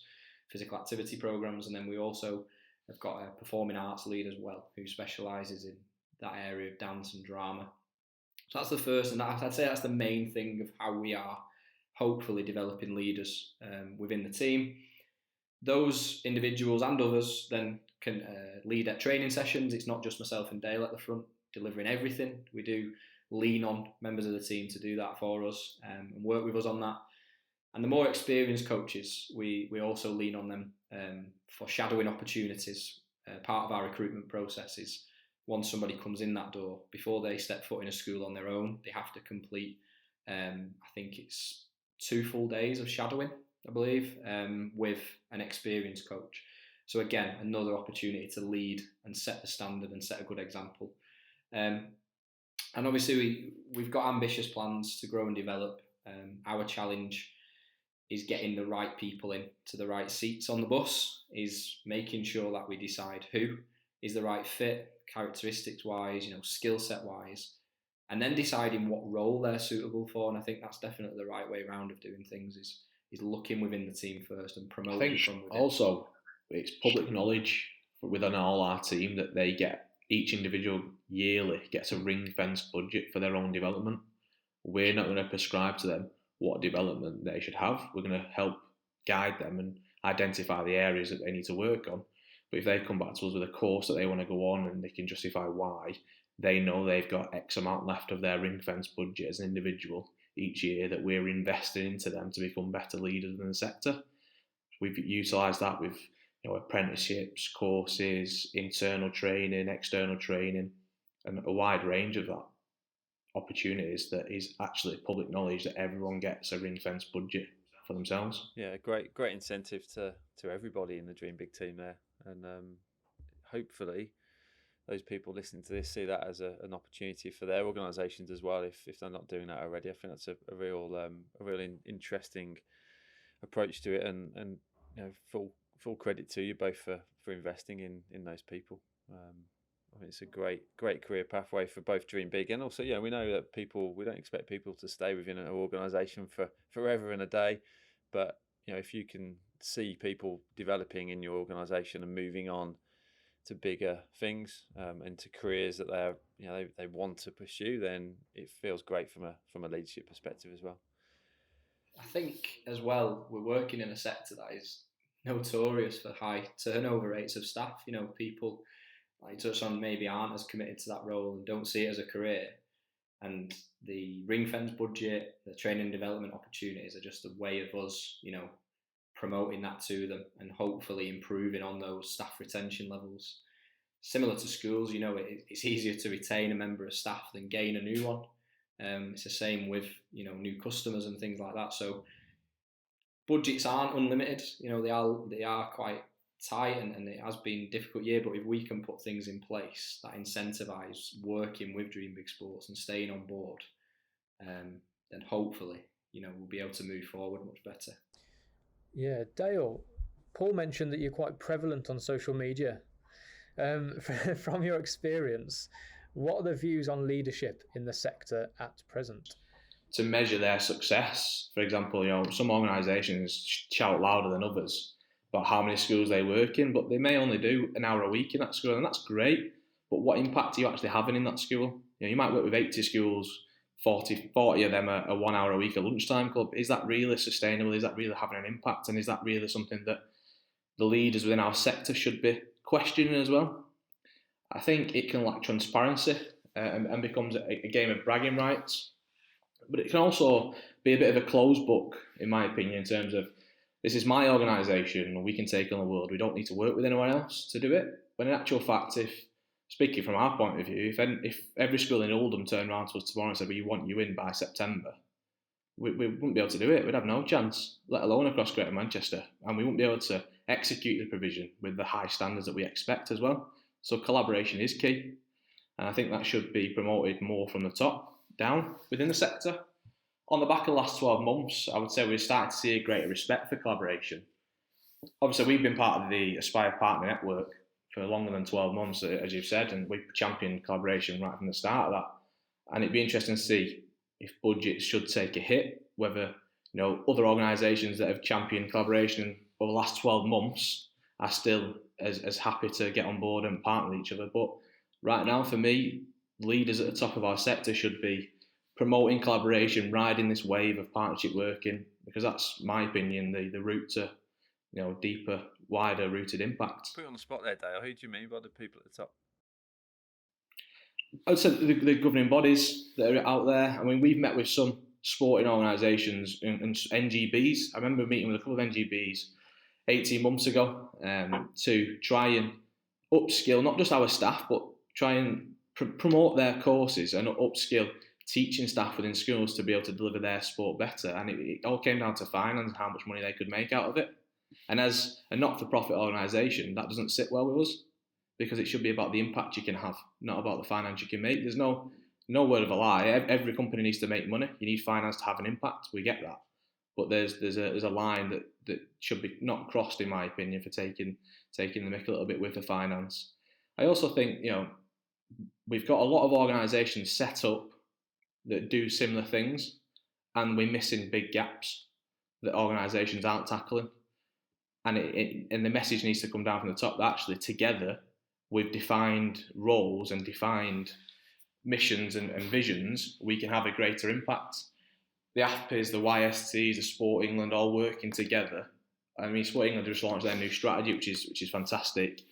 physical activity programs, and then we also have got a performing arts lead as well, who specialises in that area of dance and drama. So that's the first, and I'd say that's the main thing of how we are hopefully developing leaders within the team. Those individuals and others then can lead at training sessions. It's not just myself and Dale at the front delivering everything. We do lean on members of the team to do that for us and work with us on that. And the more experienced coaches, we also lean on them for shadowing opportunities. Part of our recruitment process is once somebody comes in that door, before they step foot in a school on their own, they have to complete, I think it's 2 full days of shadowing, I believe, with an experienced coach. So again, another opportunity to lead and set the standard and set a good example. And obviously we've got ambitious plans to grow and develop. Our challenge is getting the right people in to the right seats on the bus, is making sure that we decide who is the right fit, characteristics wise, skill set wise, and then deciding what role they're suitable for. And I think that's definitely the right way around of doing things, is looking within the team first and promoting from within. Also, it's public knowledge within all our team that they get, each individual yearly gets a ring-fenced budget for their own development. We're not going to prescribe to them what development they should have. We're going to help guide them and identify the areas that they need to work on. But if they come back to us with a course that they want to go on and they can justify why, they know they've got X amount left of their ring-fenced budget as an individual each year that we're investing into them to become better leaders in the sector. We've utilised that with apprenticeships, courses, internal training, external training, and a wide range of that opportunities that is actually public knowledge that everyone gets a ring-fenced budget for themselves. Yeah, great incentive to everybody in the Dream Big team there, and hopefully those people listening to this see that as an opportunity for their organisations as well. If they're not doing that already, I think that's a real interesting approach to it, and full credit to you both for investing in those people. I think it's a great career pathway for both Dream Big, and also we know that we don't expect people to stay within an organisation for forever and a day, but if you can see people developing in your organisation and moving on to bigger things and to careers that they want to pursue, then it feels great from a leadership perspective as well. I think as well, we're working in a sector that is notorious for high turnover rates of staff. People, like you touched on, maybe aren't as committed to that role and don't see it as a career. And the ring-fence budget, the training and development opportunities are just a way of us, promoting that to them and hopefully improving on those staff retention levels. Similar to schools, it's easier to retain a member of staff than gain a new one. It's the same with, new customers and things like that. So budgets aren't unlimited, they are quite tight, and it has been a difficult year, but if we can put things in place that incentivise working with Dream Big Sports and staying on board, then hopefully, we'll be able to move forward much better. Yeah, Dale, Paul mentioned that you're quite prevalent on social media. From your experience, what are the views on leadership in the sector at present? To measure their success, for example, some organisations shout louder than others about how many schools they work in, but they may only do an hour a week in that school, and that's great. But what impact are you actually having in that school? You might work with 80 schools, 40 of them are 1 hour a week at lunchtime club. Is that really sustainable? Is that really having an impact? And is that really something that the leaders within our sector should be questioning as well? I think it can lack transparency and becomes a game of bragging rights. But it can also be a bit of a closed book, in my opinion, in terms of, this is my organisation and we can take on the world. We don't need to work with anyone else to do it. But in actual fact, speaking from our point of view, if every school in Oldham turned around to us tomorrow and said, we want you in by September, we wouldn't be able to do it. We'd have no chance, let alone across Greater Manchester. And we wouldn't be able to execute the provision with the high standards that we expect as well. So collaboration is key. And I think that should be promoted more from the top down within the sector. On the back of the last 12 months, I would say we're starting to see a greater respect for collaboration. Obviously, we've been part of the Aspire Partner Network for longer than 12 months, as you've said, and we've championed collaboration right from the start of that. And it'd be interesting to see if budgets should take a hit, whether other organisations that have championed collaboration over the last 12 months are still as happy to get on board and partner with each other. But right now, for me, leaders at the top of our sector should be promoting collaboration, riding this wave of partnership working, because that's my opinion, the route to deeper, wider rooted impact. Put you on the spot there, Dale. Who do you mean by the people at the top? I'd say the governing bodies that are out there. I mean, we've met with some sporting organisations and NGBs. I remember meeting with a couple of NGBs 18 months ago to try and upskill not just our staff, but try and promote their courses and upskill teaching staff within schools to be able to deliver their sport better. And it all came down to finance, how much money they could make out of it. And as a not-for-profit organisation, that doesn't sit well with us, because it should be about the impact you can have, not about the finance you can make. There's no word of a lie. Every company needs to make money. You need finance to have an impact. We get that, but there's a line that should be not crossed, in my opinion, for taking the mick a little bit with the finance. I also think, we've got a lot of organisations set up that do similar things, and we're missing big gaps that organisations aren't tackling. And and the message needs to come down from the top that actually together we've defined roles and defined missions and visions, we can have a greater impact. The AFPIs, the YSTs, the Sport England all working together. I mean, Sport England just launched their new strategy, which is fantastic.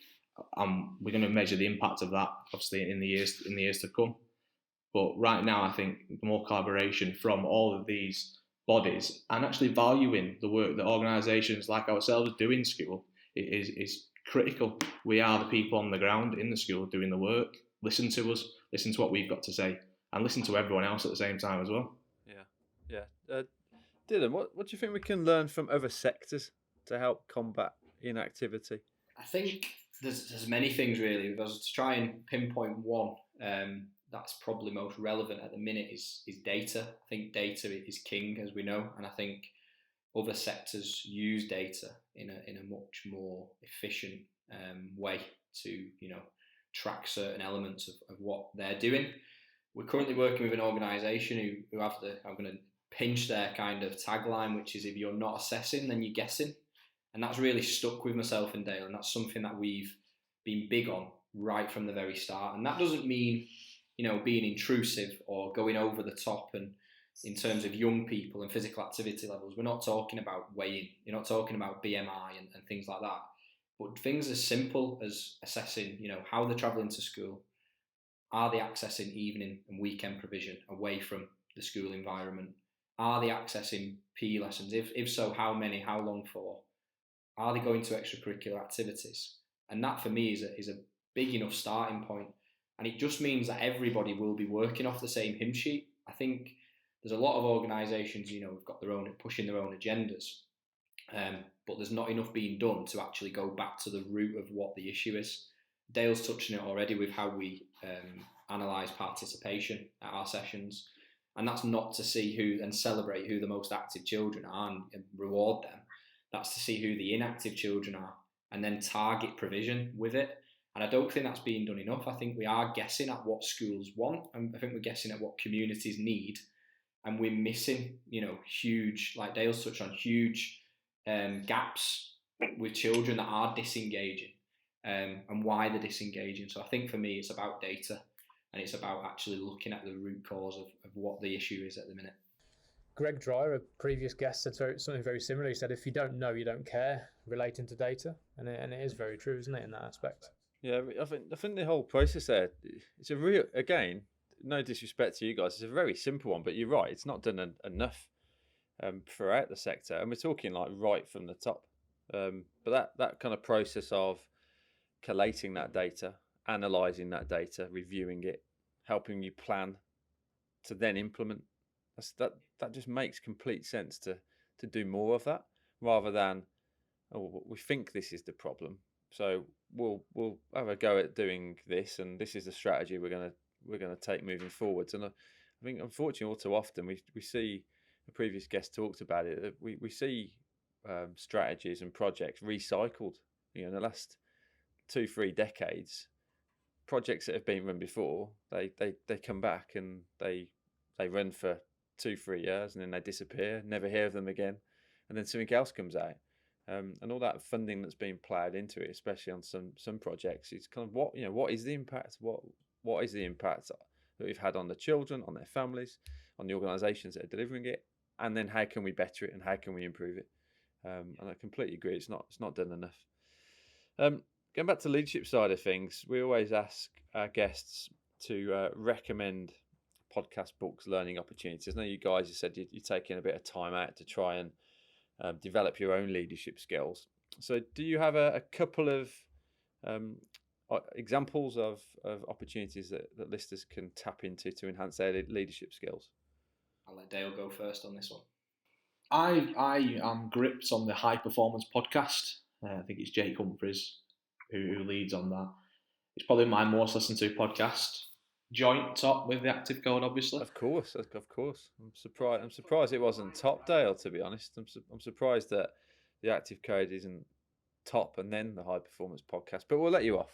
We're going to measure the impact of that, obviously, in the years to come. But right now, I think more collaboration from all of these bodies and actually valuing the work that organisations like ourselves do in school is critical. We are the people on the ground in the school doing the work. Listen to us, listen to what we've got to say, and listen to everyone else at the same time as well. Yeah. Dylan, what do you think we can learn from other sectors to help combat inactivity? I think there's many things really. If I was to try and pinpoint one, that's probably most relevant at the minute is data. I think data is king, as we know, and I think other sectors use data in a much more efficient way to track certain elements of what they're doing. We're currently working with an organisation who have I'm going to pinch their kind of tagline, which is, if you're not assessing, then you're guessing. And that's really stuck with myself and Dale, and that's something that we've been big on right from the very start. And that doesn't mean being intrusive or going over the top. And in terms of young people and physical activity levels, we're not talking about weighing, you're not talking about BMI and things like that. But things as simple as assessing, how they're travelling to school. Are they accessing evening and weekend provision away from the school environment? Are they accessing PE lessons? If so, how many? How long for? Are they going to extracurricular activities? And that for me is a big enough starting point. And it just means that everybody will be working off the same hymn sheet. I think there's a lot of organisations, have got pushing their own agendas. But there's not enough being done to actually go back to the root of what the issue is. Dale's touching it already with how we analyse participation at our sessions. And that's not to see who and celebrate who the most active children are and reward them. That's to see who the inactive children are and then target provision with it. And I don't think that's being done enough. I think we are guessing at what schools want, and I think we're guessing at what communities need. And we're missing, huge, like Dale's touched on, huge gaps with children that are disengaging and why they're disengaging. So I think for me, it's about data, and it's about actually looking at the root cause of what the issue is at the minute. Greg Dreyer, a previous guest, said something very similar. He said, if you don't know, you don't care, relating to data. And it is very true, isn't it, in that aspect? Yeah, I think the whole process there, it's a real, again, no disrespect to you guys, it's a very simple one, but you're right, it's not done enough throughout the sector. And we're talking like right from the top. But that kind of process of collating that data, analysing that data, reviewing it, helping you plan to then implement, that just makes complete sense to do more of that, rather than, we think this is the problem, so we'll have a go at doing this, and this is the strategy we're gonna take moving forwards. And I think, unfortunately, all too often we see, the previous guest talked about it, that we see strategies and projects recycled. In the last 2-3 decades, projects that have been run before, they come back and they run for 2-3 years, and then they disappear, never hear of them again, and then something else comes out. And all that funding that's being ploughed into it, especially on some projects, it's kind of what is the impact? What is the impact that we've had on the children, on their families, on the organisations that are delivering it, and then how can we better it and how can we improve it? And I completely agree, it's not done enough. Going back to the leadership side of things, we always ask our guests to recommend podcast, books, learning opportunities. I know you guys have said you're taking a bit of time out to try and develop your own leadership skills. So do you have a couple of examples of opportunities that listeners can tap into to enhance their leadership skills? I'll let Dale go first on this one. I am gripped on the High Performance podcast. I think it's Jake Humphries who leads on that. It's probably my most listened to podcast. Joint top with the active code, obviously. Of course. I'm surprised. I'm surprised it wasn't top, Dale. To be honest, I'm surprised that the active code isn't top and then the High Performance podcast. But we'll let you off.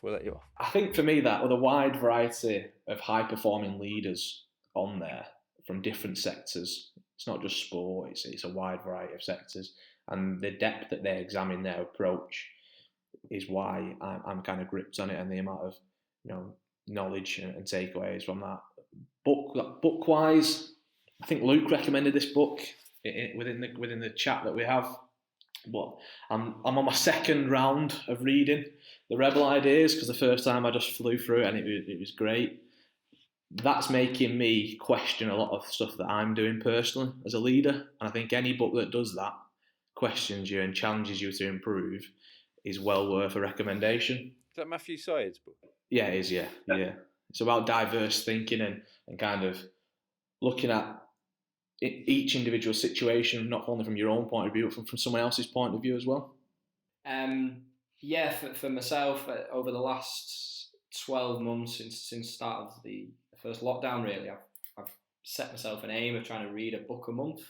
I think for me that with a wide variety of high performing leaders on there from different sectors, it's not just sport. It's a wide variety of sectors, and the depth that they examine their approach is why I'm kind of gripped on it, and the amount of knowledge and takeaways from that book wise. I think Luke recommended this book within the chat that we have. But I'm on my second round of reading the Rebel Ideas, because the first time I just flew through it and it was great. That's making me question a lot of stuff that I'm doing personally as a leader. And I think any book that does that, questions you and challenges you to improve, is well worth a recommendation. Is that Matthew Syed's book? Yeah, it is, yeah. It's about diverse thinking and kind of looking at each individual situation, not only from your own point of view, but from someone else's point of view as well. For myself, over the last 12 months since the start of the first lockdown, really, I've set myself an aim of trying to read a book a month.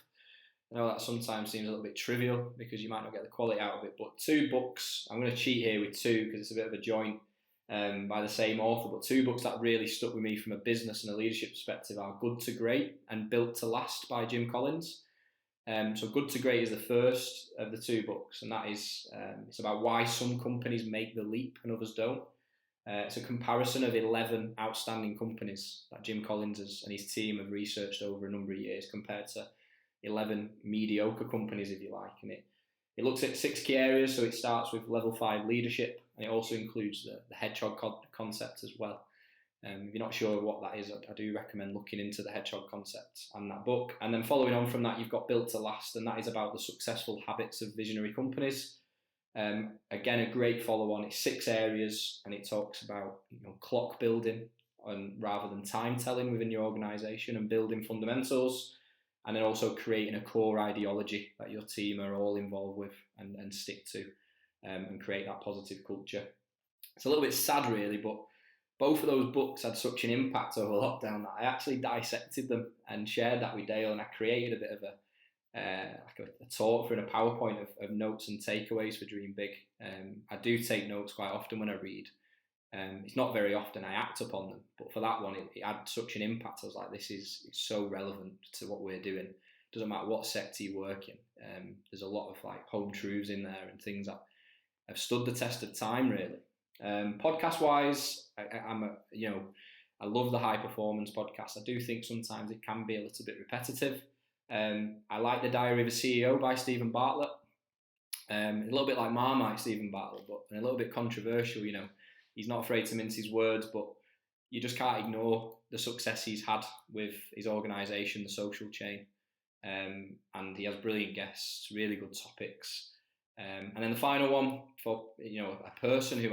I know that sometimes seems a little bit trivial because you might not get the quality out of it, but 2 books, I'm going to cheat here with 2 because it's a bit of a joint by the same author, but 2 books that really stuck with me from a business and a leadership perspective are Good to Great and Built to Last by Jim Collins. So Good to Great is the first of the 2 books, and that is it's about why some companies make the leap and others don't. It's a comparison of 11 outstanding companies that Jim Collins and his team have researched over a number of years compared to 11 mediocre companies, if you like. And it looks at 6 key areas. So it starts with level 5 leadership, and it also includes the hedgehog concept as well. If you're not sure what that is, I do recommend looking into the hedgehog concept and that book. And then following on from that, you've got Built to Last, and that is about the successful habits of visionary companies. Again, a great follow-on. It's 6 areas, and it talks about clock building rather than time telling within your organisation, and building fundamentals, and then also creating a core ideology that your team are all involved with and stick to, and create that positive culture. It's a little bit sad, really, but both of those books had such an impact over lockdown that I actually dissected them and shared that with Dale, and I created a bit of a talk in a PowerPoint of notes and takeaways for Dream Big. I do take notes quite often when I read. It's not very often I act upon them, but for that one, it had such an impact. I was like, it's so relevant to what we're doing. It doesn't matter what sector you work in. There's a lot of home truths in there and things that have stood the test of time, really. Podcast wise, I love the High Performance podcast. I do think sometimes it can be a little bit repetitive. I like The Diary of a CEO by Stephen Bartlett. A little bit like Marmite, Stephen Bartlett, but a little bit controversial. He's not afraid to mince his words, but you just can't ignore the success he's had with his organisation, The Social Chain. And he has brilliant guests, really good topics. And then the final one for a person who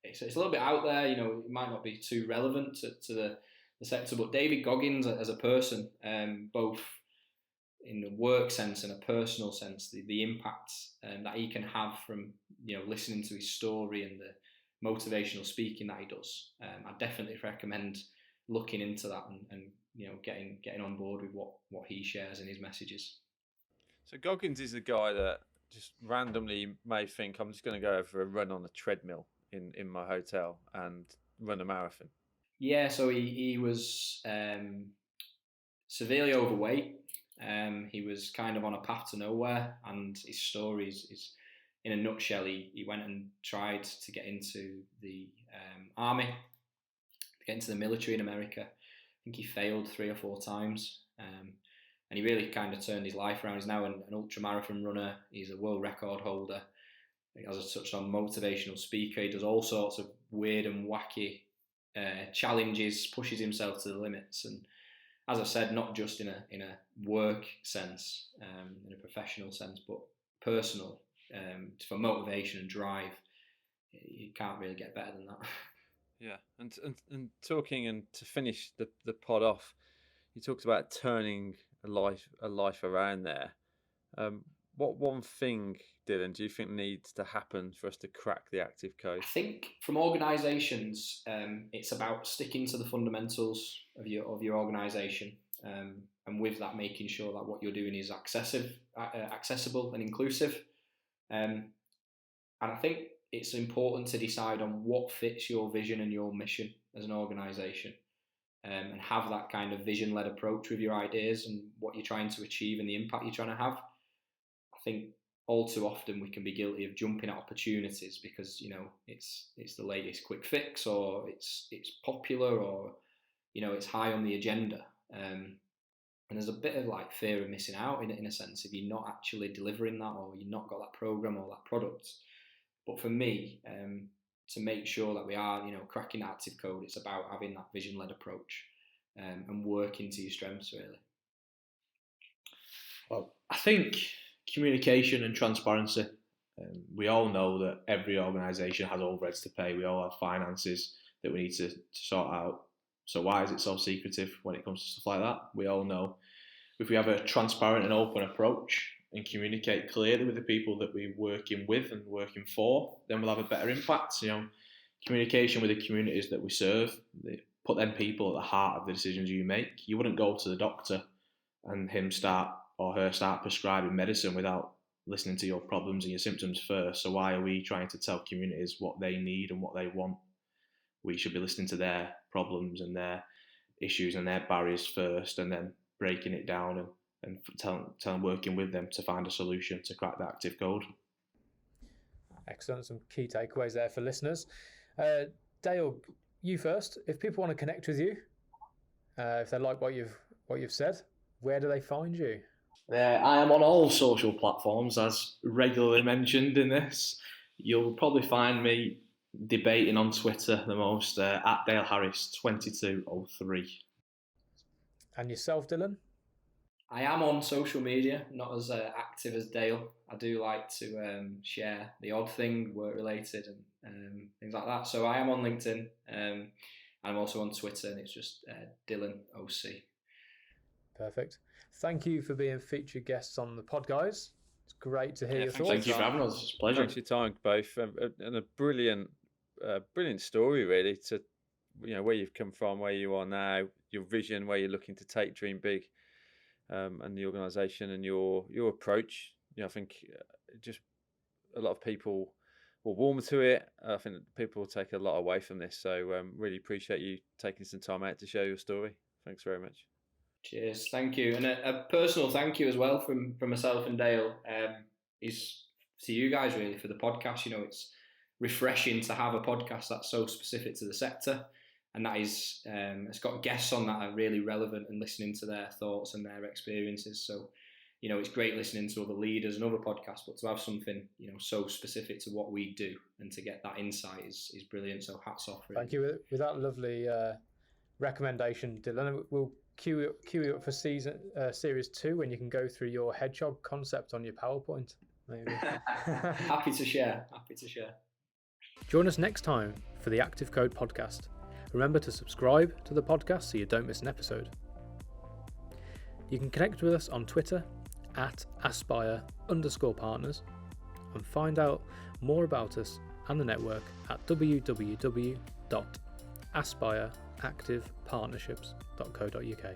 it's a little bit out there. It might not be too relevant to the sector, but David Goggins as a person, both in the work sense and a personal sense, the impact that he can have from listening to his story and the motivational speaking that he does. I definitely recommend looking into that and getting on board with what he shares in his messages. So Goggins is the guy that just randomly may think, I'm just going to go for a run on a treadmill in my hotel and run a marathon. Yeah, so he was severely overweight. He was kind of on a path to nowhere, and his story is in a nutshell, he went and tried to get into the army, to get into the military in America. I think he failed 3 or 4 times, and he really kind of turned his life around. He's now an ultra-marathon runner. He's a world record holder. As I touched on, motivational speaker. He does all sorts of weird and wacky challenges, pushes himself to the limits. And as I said, not just in a work sense, in a professional sense, but personal. For motivation and drive, you can't really get better than that. Yeah, and talking, and to finish the pod off, you talked about turning a life around there. What one thing, Dylan, do you think needs to happen for us to crack the active code? I think from organisations, it's about sticking to the fundamentals of your organisation, and with that, making sure that what you're doing is accessible and inclusive. And I think it's important to decide on what fits your vision and your mission as an organisation, and have that kind of vision-led approach with your ideas and what you're trying to achieve and the impact you're trying to have. I think all too often we can be guilty of jumping at opportunities because it's the latest quick fix, or it's popular, or it's high on the agenda, and there's a bit of like fear of missing out in a sense if you're not actually delivering that, or you've not got that program or that product. But for me, to make sure that we are cracking active code, it's about having that vision-led approach, and working to your strengths really. Well, I think communication and transparency. We all know that every organisation has overheads to pay. We all have finances that we need to sort out. So why is it so secretive when it comes to stuff like that? We all know if we have a transparent and open approach and communicate clearly with the people that we're working with and working for, then we'll have a better impact. Communication with the communities that we serve, put them people at the heart of the decisions you make. You wouldn't go to the doctor and him start prescribing medicine without listening to your problems and your symptoms first. So why are we trying to tell communities what they need and what they want? We should be listening to their problems and their issues and their barriers first, and then breaking it down and working with them to find a solution to crack the active code. Excellent. Some key takeaways there for listeners. Dale, you first. If people want to connect with you, if they like what you've said, where do they find you? I am on all social platforms, as regularly mentioned in this. You'll probably find me debating on Twitter the most, at Dale Harris 2203. And yourself, Dylan? I am on social media, not as active as Dale. I do like to share the odd thing, work related and things like that. So I am on LinkedIn. I'm also on Twitter, and it's just Dillan OC. Perfect. Thank you for being featured guests on the pod, guys. It's great to hear your thoughts. Thank you for having us. It's a pleasure. Thanks for your time, both, and a brilliant story, really. To where you've come from, where you are now, your vision, where you're looking to take Dream Big, and the organisation and your approach. I think just a lot of people will warm to it. I think people will take a lot away from this. So really appreciate you taking some time out to share your story. Thanks very much. Cheers, thank you, and a personal thank you as well from myself and Dale. Is to you guys really for the podcast. It's refreshing to have a podcast that's so specific to the sector, and that is it's got guests on that are really relevant and listening to their thoughts and their experiences. So it's great listening to other leaders and other podcasts, but to have something so specific to what we do and to get that insight is brilliant. So hats off. Really. Thank you with that lovely recommendation, Dylan. We'll queue you up for series 2 when you can go through your hedgehog concept on your PowerPoint. Maybe. Happy to share. Join us next time for the Active Code podcast. Remember to subscribe to the podcast so you don't miss an episode. You can connect with us on Twitter at @aspire_partners and find out more about us and the network at www.aspireactivepartnerships.co.uk.